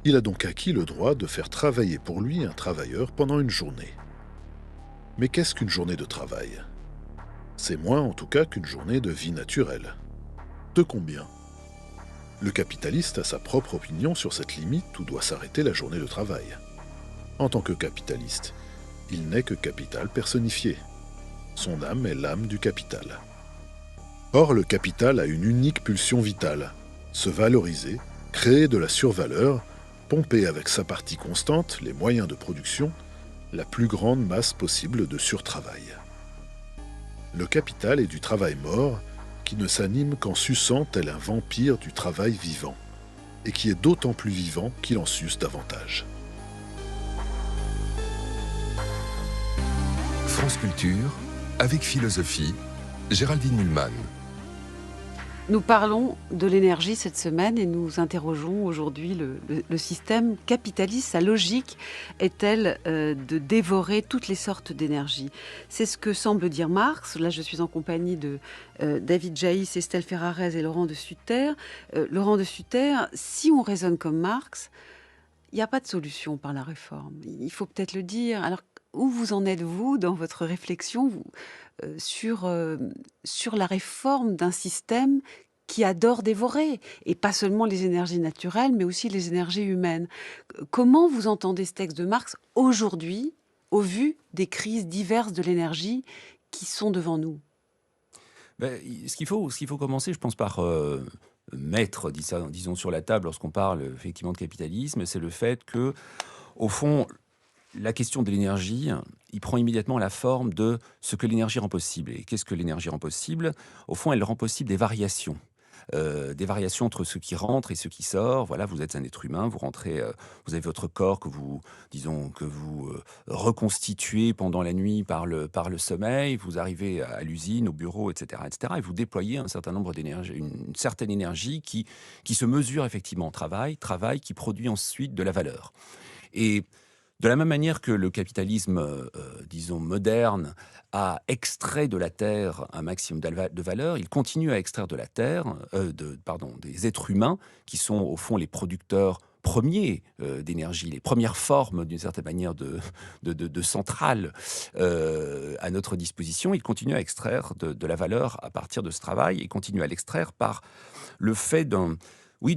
Il a donc acquis le droit de faire travailler pour lui un travailleur pendant une journée. Mais qu'est-ce qu'une journée de travail? C'est moins en tout cas qu'une journée de vie naturelle. De combien? Le capitaliste a sa propre opinion sur cette limite où doit s'arrêter la journée de travail. En tant que capitaliste, il n'est que capital personnifié. Son âme est l'âme du capital. Or, le capital a une unique pulsion vitale, se valoriser, créer de la survaleur, pomper avec sa partie constante, les moyens de production, la plus grande masse possible de surtravail. Le capital est du travail mort, qui ne s'anime qu'en suçant tel un vampire du travail vivant. et qui est d'autant plus vivant qu'il en suce davantage. France Culture, avec philosophie, Géraldine Mühlmann. Nous parlons de l'énergie cette semaine et nous interrogeons aujourd'hui le système capitaliste. Sa logique est-elle de dévorer toutes les sortes d'énergie? C'est ce que semble dire Marx. Là, je suis en compagnie de David Jaïs, Estelle Ferrarez et Laurent de Sutter. Laurent de Sutter, si on raisonne comme Marx, il n'y a pas de solution par la réforme. Il faut peut-être le dire. Alors, où vous en êtes-vous dans votre réflexion sur la réforme d'un système qui adore dévorer, et pas seulement les énergies naturelles, mais aussi les énergies humaines? Comment vous entendez ce texte de Marx aujourd'hui, au vu des crises diverses de l'énergie qui sont devant nous? Ce qu'il faut commencer, je pense, par mettre, disons, sur la table lorsqu'on parle effectivement de capitalisme, c'est le fait que, au fond, la question de l'énergie, il prend immédiatement la forme de ce que l'énergie rend possible. Et qu'est-ce que l'énergie rend possible? Au fond, elle rend possible des variations. Des variations entre ce qui rentre et ce qui sort. Voilà, vous êtes un être humain, vous rentrez, vous avez votre corps que vous reconstituez pendant la nuit par le sommeil. Vous arrivez à l'usine, au bureau, etc., etc., et vous déployez un certain nombre d'énergie, une certaine énergie qui se mesure effectivement au travail qui produit ensuite de la valeur. Et de la même manière que le capitalisme, moderne, a extrait de la Terre un maximum de valeur, il continue à extraire de la Terre, des êtres humains, qui sont au fond les producteurs premiers d'énergie, les premières formes d'une certaine manière de centrales à notre disposition. Il continue à extraire de la valeur à partir de ce travail et continue à l'extraire par le fait de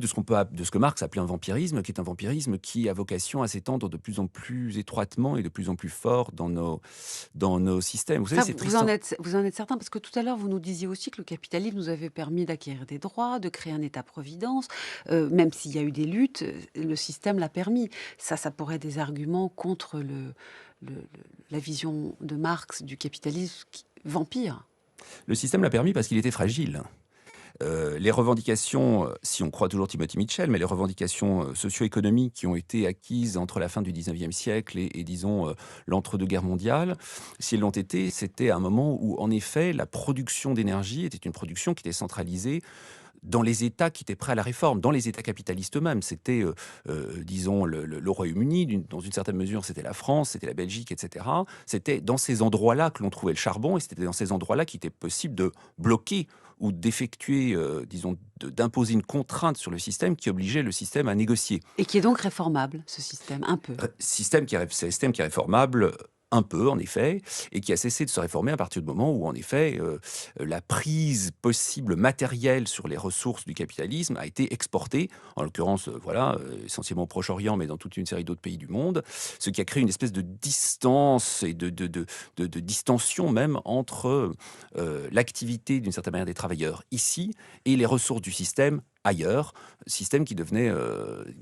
ce que Marx appelait un vampirisme, qui est un vampirisme qui a vocation à s'étendre de plus en plus étroitement et de plus en plus fort dans nos systèmes. Vous savez, Ça, c'est vous en triste. êtes certain, parce que tout à l'heure, vous nous disiez aussi que le capitalisme nous avait permis d'acquérir des droits, de créer un État-providence. Même s'il y a eu des luttes, le système l'a permis. Ça pourrait être des arguments contre la vision de Marx du capitalisme vampire. Le système l'a permis parce qu'il était fragile. Les revendications, si on croit toujours Timothy Mitchell, mais les revendications socio-économiques qui ont été acquises entre la fin du 19e siècle et disons, l'entre-deux-guerres mondiales, si elles l'ont été, c'était à un moment où, en effet, la production d'énergie était une production qui était centralisée dans les États qui étaient prêts à la réforme, dans les États capitalistes eux-mêmes. C'était, disons, le Royaume-Uni, dans une certaine mesure, c'était la France, c'était la Belgique, etc. C'était dans ces endroits-là que l'on trouvait le charbon, et c'était dans ces endroits-là qu'il était possible de bloquer ou d'effectuer, d'imposer une contrainte sur le système qui obligeait le système à négocier. Et qui est donc réformable, ce système, un peu. Système qui est réformable un peu, en effet, et qui a cessé de se réformer à partir du moment où, en effet, la prise possible matérielle sur les ressources du capitalisme a été exportée, en l'occurrence, essentiellement au Proche-Orient, mais dans toute une série d'autres pays du monde, ce qui a créé une espèce de distance et de distension même entre l'activité, d'une certaine manière, des travailleurs ici et les ressources du système ailleurs, système qui devenait,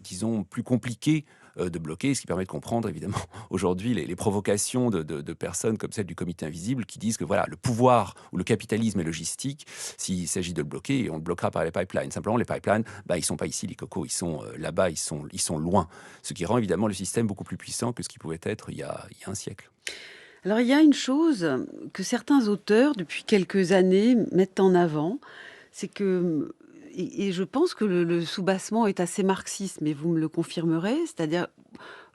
disons, plus compliqué de bloquer, ce qui permet de comprendre évidemment aujourd'hui les provocations de personnes comme celle du Comité Invisible qui disent que voilà, le pouvoir ou le capitalisme est logistique, s'il s'agit de le bloquer, on le bloquera par les pipelines. Simplement, les pipelines, ils sont pas ici, les cocos, ils sont là-bas, ils sont loin. Ce qui rend évidemment le système beaucoup plus puissant que ce qui pouvait être il y a un siècle. Alors, il y a une chose que certains auteurs, depuis quelques années, mettent en avant, c'est que, et je pense que le soubassement est assez marxiste, mais vous me le confirmerez, c'est-à-dire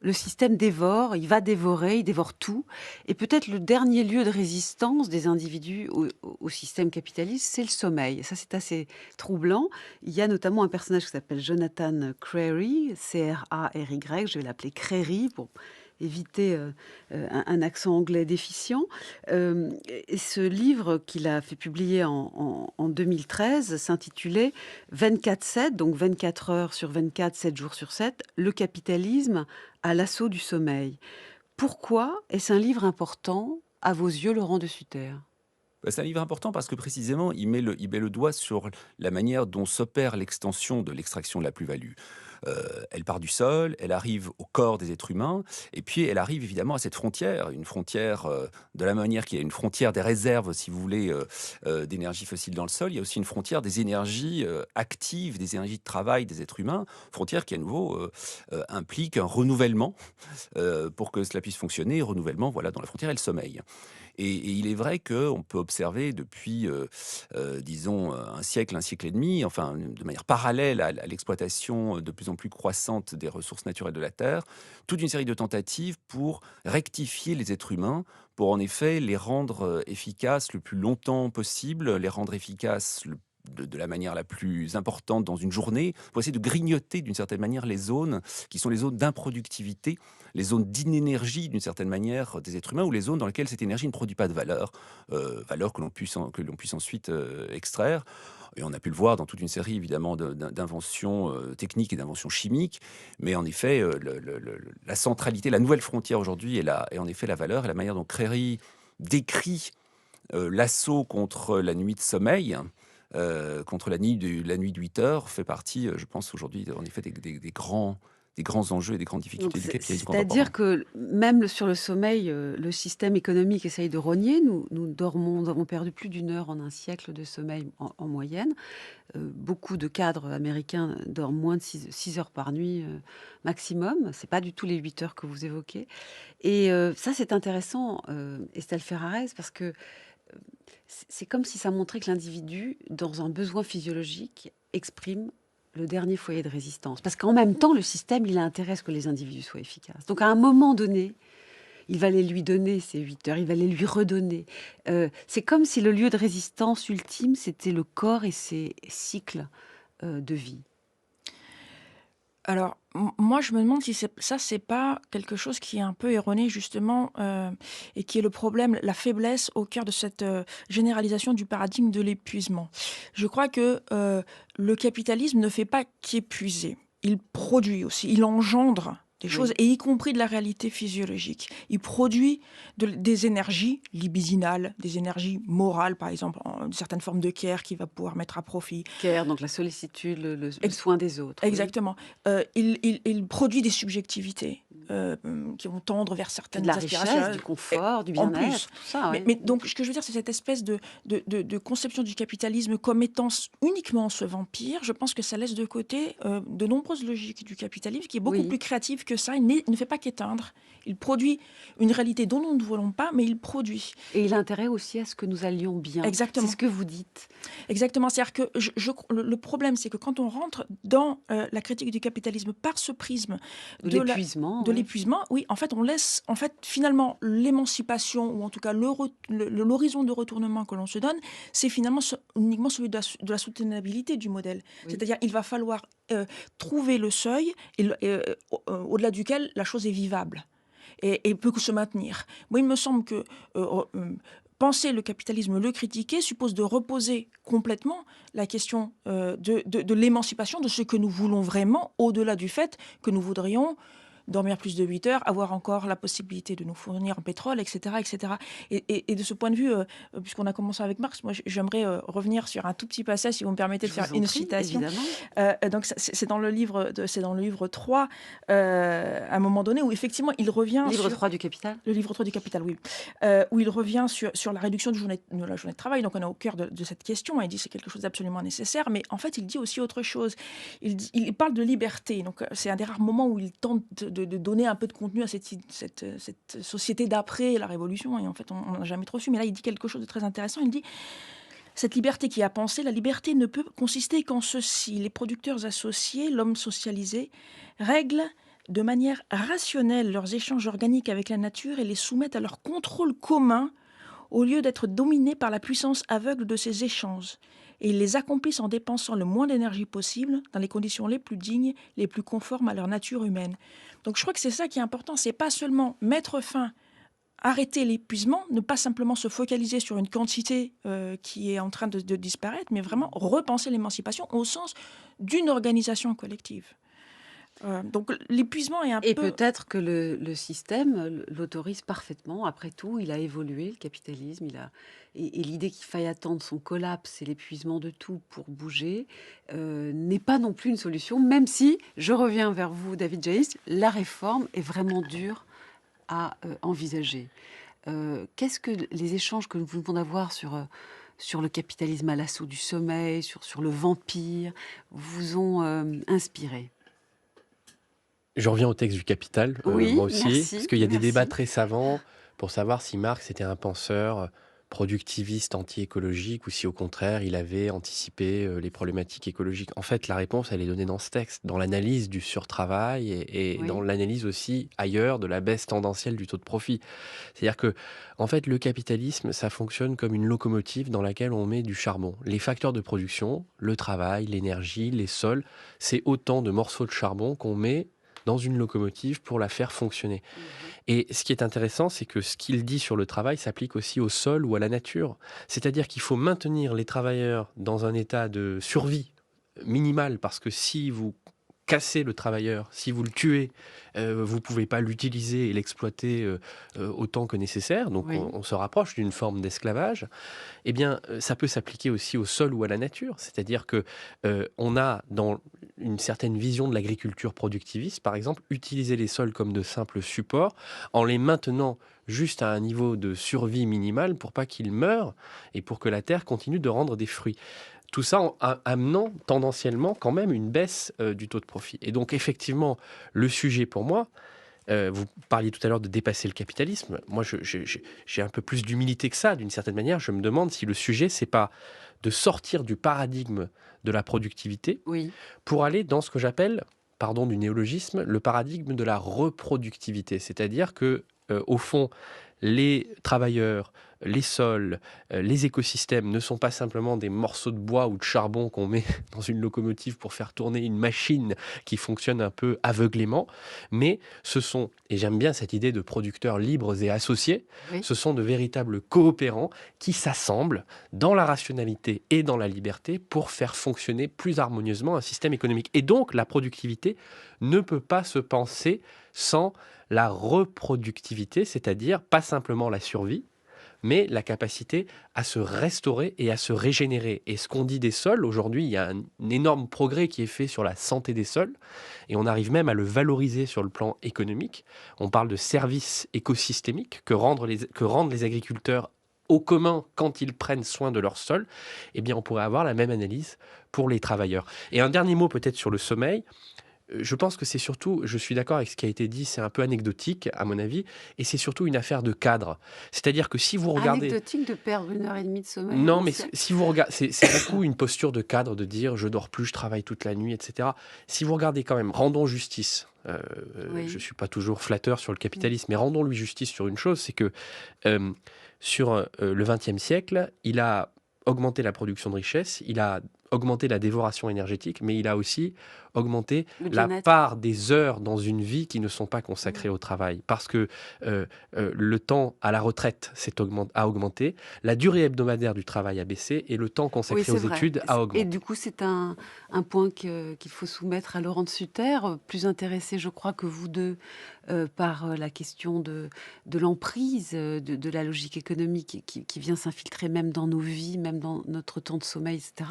le système dévore, il va dévorer, il dévore tout, et peut-être le dernier lieu de résistance des individus au système capitaliste, c'est le sommeil. Ça, c'est assez troublant. Il y a notamment un personnage qui s'appelle Jonathan Crary, C-R-A-R-Y, je vais l'appeler Crary pour éviter un accent anglais déficient. Et ce livre qu'il a fait publier en 2013 s'intitulait 24/7, donc 24 heures sur 24, 7 jours sur 7, le capitalisme à l'assaut du sommeil. Pourquoi est-ce un livre important à vos yeux, Laurent de Sutter? C'est un livre important parce que précisément, il met le doigt sur la manière dont s'opère l'extension de l'extraction de la plus-value. Elle part du sol, elle arrive au corps des êtres humains, et puis elle arrive évidemment à cette frontière, une frontière de la manière qu'il y a une frontière des réserves, si vous voulez, d'énergie fossile dans le sol, il y a aussi une frontière des énergies actives, des énergies de travail des êtres humains, frontière qui à nouveau implique un renouvellement pour que cela puisse fonctionner, renouvellement, voilà, dans la frontière et le sommeil. Et il est vrai qu'on peut observer depuis, disons, un siècle et demi, enfin, de manière parallèle à l'exploitation de plus en plus croissante des ressources naturelles de la Terre, toute une série de tentatives pour rectifier les êtres humains, pour en effet les rendre efficaces le plus longtemps possible, les rendre efficaces de la manière la plus importante dans une journée, pour essayer de grignoter d'une certaine manière les zones qui sont les zones d'improductivité, les zones d'inénergie d'une certaine manière des êtres humains, ou les zones dans lesquelles cette énergie ne produit pas de valeur, valeur que l'on puisse ensuite extraire. Et on a pu le voir dans toute une série évidemment d'inventions techniques et d'inventions chimiques, mais en effet la centralité, la nouvelle frontière aujourd'hui est en effet la valeur, et la manière dont Créry décrit l'assaut contre la nuit de sommeil, contre la nuit de 8 heures, fait partie, je pense, aujourd'hui, en effet, des grands enjeux et des grandes difficultés du capitalisme contemporain. C'est-à-dire que même sur le sommeil, le système économique essaye de rogner. Nous avons perdu plus d'1 heure en un siècle de sommeil en moyenne. Beaucoup de cadres américains dorment moins de 6 heures par nuit maximum. C'est pas du tout les 8 heures que vous évoquez. Et ça, c'est intéressant, Estelle Ferrarez, parce que c'est comme si ça montrait que l'individu, dans un besoin physiologique, exprime le dernier foyer de résistance. Parce qu'en même temps, le système, il a intérêt à ce que les individus soient efficaces. Donc à un moment donné, il va les lui donner, ces 8 heures, il va les lui redonner. C'est comme si le lieu de résistance ultime, c'était le corps et ses cycles de vie. Alors, moi, je me demande si c'est pas quelque chose qui est un peu erroné, justement, et qui est le problème, la faiblesse au cœur de cette généralisation du paradigme de l'épuisement. Je crois que le capitalisme ne fait pas qu'épuiser. Il produit aussi, il engendre des choses, et y compris de la réalité physiologique. Il produit des énergies libidinales, des énergies morales, par exemple, certaines formes de care qu'il va pouvoir mettre à profit. Care, donc la sollicitude, le soin des autres. Exactement. Oui. Il produit des subjectivités qui vont tendre vers certaines aspirations. De la richesse, du confort, du bien-être, en plus. Tout ça. Ouais. Mais donc, ce que je veux dire, c'est cette espèce de conception du capitalisme comme étant uniquement ce vampire. Je pense que ça laisse de côté de nombreuses logiques du capitalisme qui est beaucoup plus créative que ça. Il ne fait pas qu'éteindre. Il produit une réalité dont nous ne voulons pas, mais il produit. Et il a intérêt aussi à ce que nous allions bien. Exactement. C'est ce que vous dites. Exactement. C'est-à-dire que le problème, c'est que quand on rentre dans la critique du capitalisme par ce prisme de l'épuisement, oui, en fait, on laisse finalement l'émancipation, ou en tout cas l'horizon de retournement que l'on se donne, c'est finalement uniquement celui de la soutenabilité du modèle. Oui. C'est-à-dire il va falloir trouver le seuil au-delà duquel la chose est vivable et peut se maintenir. Moi, il me semble que penser le capitalisme, le critiquer, suppose de reposer complètement la question de l'émancipation, de ce que nous voulons vraiment, au-delà du fait que nous voudrions dormir plus de 8 heures, avoir encore la possibilité de nous fournir en pétrole, etc. etc. Et de ce point de vue, puisqu'on a commencé avec Marx, moi j'aimerais revenir sur un tout petit passage, si vous me permettez de faire une citation. Donc c'est dans le livre 3, à un moment donné, où effectivement il revient... Le livre 3 du Capital ? Le livre 3 du Capital, oui. Où il revient sur la réduction de la journée de travail. Donc on est au cœur de cette question. Il dit que c'est quelque chose d'absolument nécessaire, mais en fait il dit aussi autre chose. Il parle de liberté. Donc c'est un des rares moments où il tente de donner un peu de contenu à cette société d'après la Révolution, et en fait on n'a jamais trop su, mais là il dit quelque chose de très intéressant. Il dit: cette liberté qui a pensé, la liberté ne peut consister qu'en ceci: les producteurs associés, l'homme socialisé, règlent de manière rationnelle leurs échanges organiques avec la nature et les soumettent à leur contrôle commun au lieu d'être dominés par la puissance aveugle de ces échanges. Et ils les accomplissent en dépensant le moins d'énergie possible dans les conditions les plus dignes, les plus conformes à leur nature humaine. Donc je crois que c'est ça qui est important, c'est pas seulement mettre fin, arrêter l'épuisement, ne pas simplement se focaliser sur une quantité qui est en train de disparaître, mais vraiment repenser l'émancipation au sens d'une organisation collective. Donc l'épuisement est un Et peu... peut-être que le système l'autorise parfaitement. Après tout, il a évolué, le capitalisme. Et l'idée qu'il faille attendre son collapse et l'épuisement de tout pour bouger n'est pas non plus une solution, même si, je reviens vers vous, David Jaïs, la réforme est vraiment dure à envisager. Qu'est-ce que les échanges que nous venons d'avoir sur le capitalisme à l'assaut du sommeil, sur le vampire, vous ont inspiré? Je reviens au texte du Capital, Oui, moi aussi, merci, parce qu'il y a des merci. débats très savants pour savoir si Marx était un penseur productiviste, anti-écologique, ou si au contraire il avait anticipé les problématiques écologiques. En fait, la réponse, elle est donnée dans ce texte, dans l'analyse du surtravail et dans Oui. l'analyse aussi ailleurs de la baisse tendancielle du taux de profit. C'est-à-dire que, en fait, le capitalisme, ça fonctionne comme une locomotive dans laquelle on met du charbon. Les facteurs de production, le travail, l'énergie, les sols, c'est autant de morceaux de charbon qu'on met dans une locomotive pour la faire fonctionner. Et ce qui est intéressant, c'est que ce qu'il dit sur le travail s'applique aussi au sol ou à la nature. C'est-à-dire qu'il faut maintenir les travailleurs dans un état de survie minimal, parce que si vous cassez le travailleur, si vous le tuez, vous ne pouvez pas l'utiliser et l'exploiter autant que nécessaire, donc Oui. on se rapproche d'une forme d'esclavage. Eh bien, ça peut s'appliquer aussi au sol ou à la nature. C'est-à-dire que on a, dans une certaine vision de l'agriculture productiviste, par exemple, utilisé les sols comme de simples supports en les maintenant juste à un niveau de survie minimal pour pas qu'ils meurent et pour que la terre continue de rendre des fruits. Tout ça en amenant tendanciellement quand même une baisse du taux de profit. Et donc effectivement, le sujet pour moi, vous parliez tout à l'heure de dépasser le capitalisme. Moi, j'ai un peu plus d'humilité que ça, d'une certaine manière. Je me demande si le sujet, c'est pas de sortir du paradigme de la productivité Oui. pour aller dans ce que j'appelle, pardon du néologisme, le paradigme de la reproductivité. C'est-à-dire que, au fond, les travailleurs, les sols, les écosystèmes ne sont pas simplement des morceaux de bois ou de charbon qu'on met dans une locomotive pour faire tourner une machine qui fonctionne un peu aveuglément, mais ce sont, et j'aime bien cette idée de producteurs libres et associés, Oui. ce sont de véritables coopérants qui s'assemblent dans la rationalité et dans la liberté pour faire fonctionner plus harmonieusement un système économique. Et donc, la productivité ne peut pas se penser sans la reproductivité, c'est-à-dire pas simplement la survie, mais la capacité à se restaurer et à se régénérer. Et ce qu'on dit des sols, aujourd'hui, il y a un énorme progrès qui est fait sur la santé des sols, et on arrive même à le valoriser sur le plan économique. On parle de services écosystémiques que rendent les agriculteurs au commun quand ils prennent soin de leur sol. Eh bien, on pourrait avoir la même analyse pour les travailleurs. Et un dernier mot peut-être sur le sommeil. Je pense que c'est surtout, je suis d'accord avec ce qui a été dit, c'est un peu anecdotique à mon avis, et c'est surtout une affaire de cadre. C'est-à-dire que si vous regardez... Anecdotique de perdre 1 heure et demie de sommeil. Non, hein, mais si vous regardez, c'est beaucoup une posture de cadre de dire je dors plus, je travaille toute la nuit, etc. Si vous regardez quand même, rendons justice. Oui. Je suis pas toujours flatteur sur le capitalisme, mais rendons-lui justice sur une chose, c'est que sur le XXe siècle, il a augmenté la production de richesse, il a augmenté la dévoration énergétique, mais il a aussi augmenté Le la bien-être. part des heures dans une vie qui ne sont pas consacrées au travail. Parce que le temps à la retraite a augmenté, la durée hebdomadaire du travail a baissé et le temps consacré Oui, c'est aux vrai. études a Et augmenté. du coup, c'est un point qu'il faut soumettre à Laurent Sutter, plus intéressé, je crois, que vous deux, par la question de l'emprise, de la logique économique qui vient s'infiltrer même dans nos vies, même dans notre temps de sommeil, etc.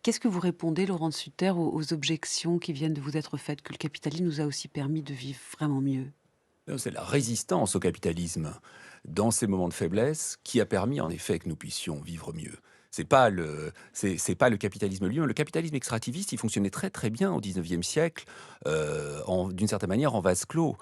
Qu'est-ce que vous répondez, Laurent Sutter, aux objections qui viennent de vous être faites, que le capitalisme nous a aussi permis de vivre vraiment mieux? C'est la résistance au capitalisme dans ces moments de faiblesse qui a permis en effet que nous puissions vivre mieux. C'est pas le capitalisme lui-même. Le capitalisme extractiviste, il fonctionnait très très bien au 19e siècle, d'une certaine manière en vase clos.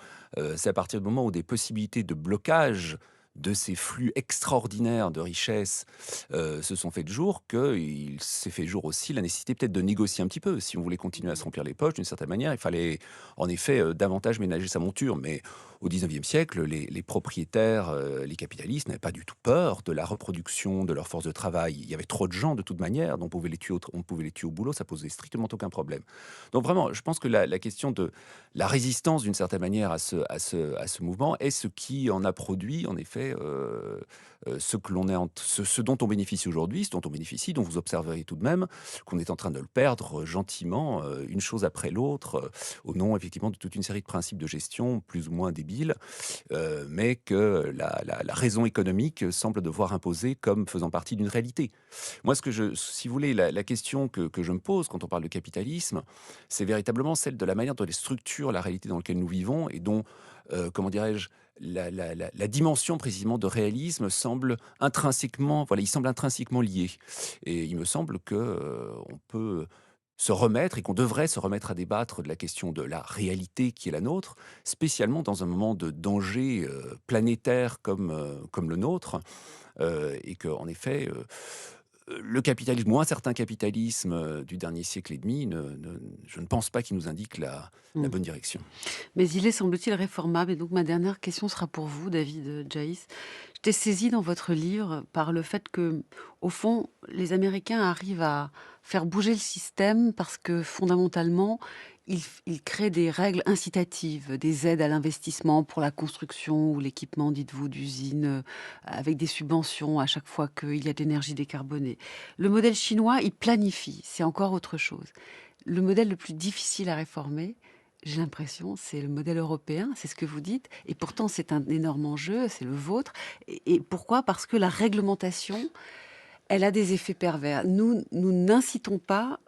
C'est à partir du moment où des possibilités de blocage de ces flux extraordinaires de richesses se sont faits de jour, qu'il s'est fait jour aussi la nécessité peut-être de négocier un petit peu. Si on voulait continuer à se remplir les poches, d'une certaine manière, il fallait en effet davantage ménager sa monture. Mais au 19e siècle, les propriétaires, les capitalistes n'avaient pas du tout peur de la reproduction de leur force de travail. Il y avait trop de gens de toute manière, donc on pouvait les tuer au boulot, ça posait strictement aucun problème. Donc vraiment, je pense que la question de la résistance d'une certaine manière à ce mouvement est ce qui en a produit en effet dirais, ce dont on bénéficie aujourd'hui, ce dont on bénéficie, dont vous observerez tout de même qu'on est en train de le perdre gentiment, une chose après l'autre, au nom effectivement de toute une série de principes de gestion plus ou moins débiles, mais que la raison économique semble devoir imposer comme faisant partie d'une réalité. Moi, si vous voulez, la question que je me pose quand on parle de capitalisme, c'est véritablement celle de la manière dont les structures la réalité dans laquelle nous vivons et dont, comment dirais-je, la dimension précisément de réalisme semble intrinsèquement liée. Et il me semble que on peut se remettre et qu'on devrait se remettre à débattre de la question de la réalité qui est la nôtre, spécialement dans un moment de danger planétaire comme le nôtre, et qu'en effet, le capitalisme ou un certain capitalisme du dernier siècle et demi, je ne pense pas qu'il nous indique la bonne direction. Mais il est, semble-t-il, réformable. Et donc, ma dernière question sera pour vous, David Jaïs. J'étais saisie dans votre livre par le fait que, au fond, les Américains arrivent à faire bouger le système parce que, fondamentalement, ils créent des règles incitatives, des aides à l'investissement pour la construction ou l'équipement, dites-vous, d'usines, avec des subventions à chaque fois qu'il y a de l'énergie décarbonée. Le modèle chinois, il planifie, c'est encore autre chose. Le modèle le plus difficile à réformer, j'ai l'impression, c'est le modèle européen, c'est ce que vous dites, et pourtant c'est un énorme enjeu, c'est le vôtre. Et pourquoi ? Parce que la réglementation, elle a des effets pervers. Nous n'incitons pas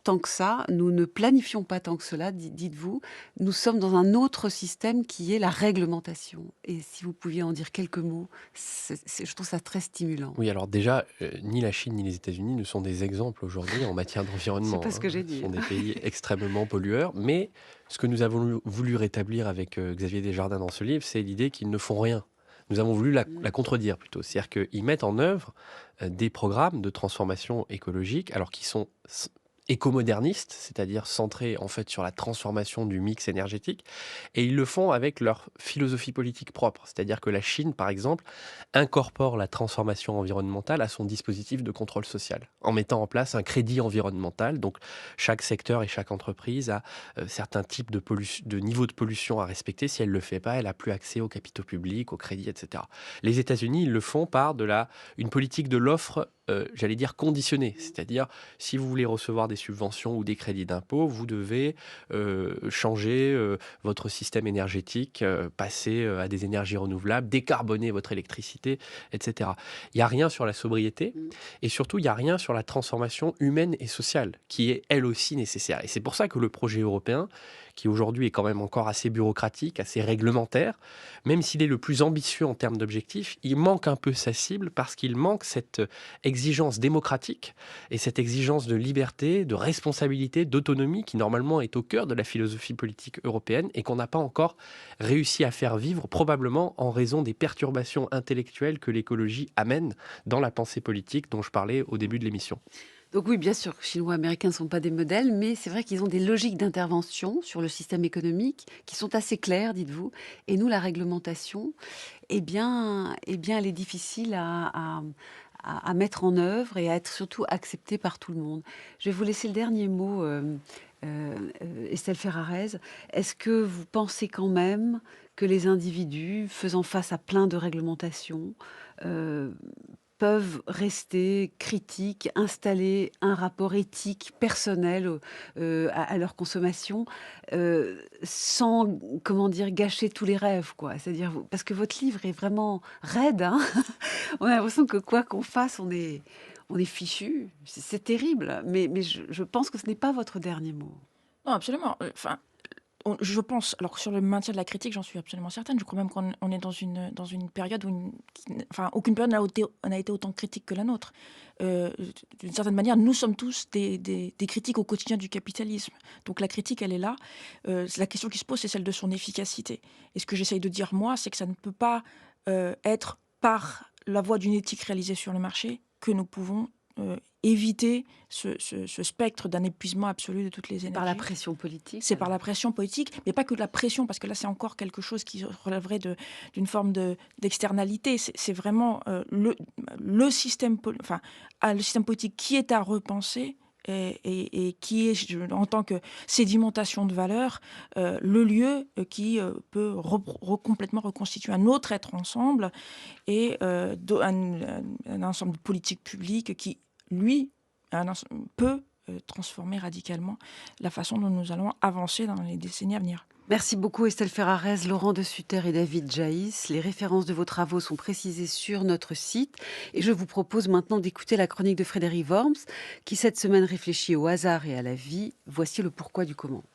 tant que ça, nous ne planifions pas tant que cela, dites-vous. Nous sommes dans un autre système qui est la réglementation. Et si vous pouviez en dire quelques mots, je trouve ça très stimulant. Oui, alors déjà, ni la Chine ni les États-Unis ne sont des exemples aujourd'hui en matière d'environnement. C'est pas ce que j'ai dit. Ce sont des pays extrêmement pollueurs. Mais ce que nous avons voulu rétablir avec Xavier Desjardins dans ce livre, c'est l'idée qu'ils ne font rien. Nous avons voulu la contredire plutôt. C'est-à-dire qu'ils mettent en œuvre des programmes de transformation écologique, alors qui sont écomodernistes, c'est-à-dire centrés en fait sur la transformation du mix énergétique, et ils le font avec leur philosophie politique propre. C'est-à-dire que la Chine, par exemple, incorpore la transformation environnementale à son dispositif de contrôle social, en mettant en place un crédit environnemental. Donc chaque secteur et chaque entreprise a certains types de niveaux de pollution à respecter. Si elle ne le fait pas, elle n'a plus accès aux capitaux publics, aux crédits, etc. Les États-Unis, ils le font par une politique de l'offre, j'allais dire conditionnée. C'est-à-dire, si vous voulez recevoir des subventions ou des crédits d'impôt, vous devez changer votre système énergétique, passer à des énergies renouvelables, décarboner votre électricité, etc. Il n'y a rien sur la sobriété et surtout, il n'y a rien sur la transformation humaine et sociale qui est elle aussi nécessaire. Et c'est pour ça que le projet européen, qui aujourd'hui est quand même encore assez bureaucratique, assez réglementaire, même s'il est le plus ambitieux en termes d'objectifs, il manque un peu sa cible parce qu'il manque cette exigence démocratique et cette exigence de liberté, de responsabilité, d'autonomie qui normalement est au cœur de la philosophie politique européenne et qu'on n'a pas encore réussi à faire vivre, probablement en raison des perturbations intellectuelles que l'écologie amène dans la pensée politique dont je parlais au début de l'émission. Donc oui, bien sûr, Chinois et Américains ne sont pas des modèles, mais c'est vrai qu'ils ont des logiques d'intervention sur le système économique qui sont assez claires, dites-vous. Et nous, la réglementation, eh bien, elle est difficile à mettre en œuvre et à être surtout acceptée par tout le monde. Je vais vous laisser le dernier mot, Estelle Ferrarez. Est-ce que vous pensez quand même que les individus, faisant face à plein de réglementations, peuvent rester critiques, installer un rapport éthique personnel à leur consommation, sans, comment dire, gâcher tous les rêves, quoi. C'est-à-dire, parce que votre livre est vraiment raide, hein. On a l'impression que quoi qu'on fasse, on est fichu. C'est terrible, mais je pense que ce n'est pas votre dernier mot. Non, absolument. Je pense, alors sur le maintien de la critique, j'en suis absolument certaine. Je crois même qu'on est dans une période où aucune période n'a été autant critique que la nôtre. D'une certaine manière, nous sommes tous des critiques au quotidien du capitalisme. Donc la critique, elle est là. La question qui se pose, c'est celle de son efficacité. Et ce que j'essaye de dire, moi, c'est que ça ne peut pas être par la voie d'une éthique réalisée sur le marché que nous pouvons éviter ce spectre d'un épuisement absolu de toutes les énergies. Par la pression politique. C'est par la pression politique, mais pas que de la pression, parce que là, c'est encore quelque chose qui relèverait d'une forme d'externalité. C'est vraiment le système politique qui est à repenser et qui est, en tant que sédimentation de valeurs, le lieu qui peut complètement reconstituer un autre être ensemble et un ensemble de politiques publiques qui, lui, peut transformer radicalement la façon dont nous allons avancer dans les décennies à venir. Merci beaucoup Estelle Ferrarez, Laurent de Sutter et David Jaïs. Les références de vos travaux sont précisées sur notre site et je vous propose maintenant d'écouter la chronique de Frédéric Worms qui cette semaine réfléchit au hasard et à la vie. Voici le pourquoi du comment.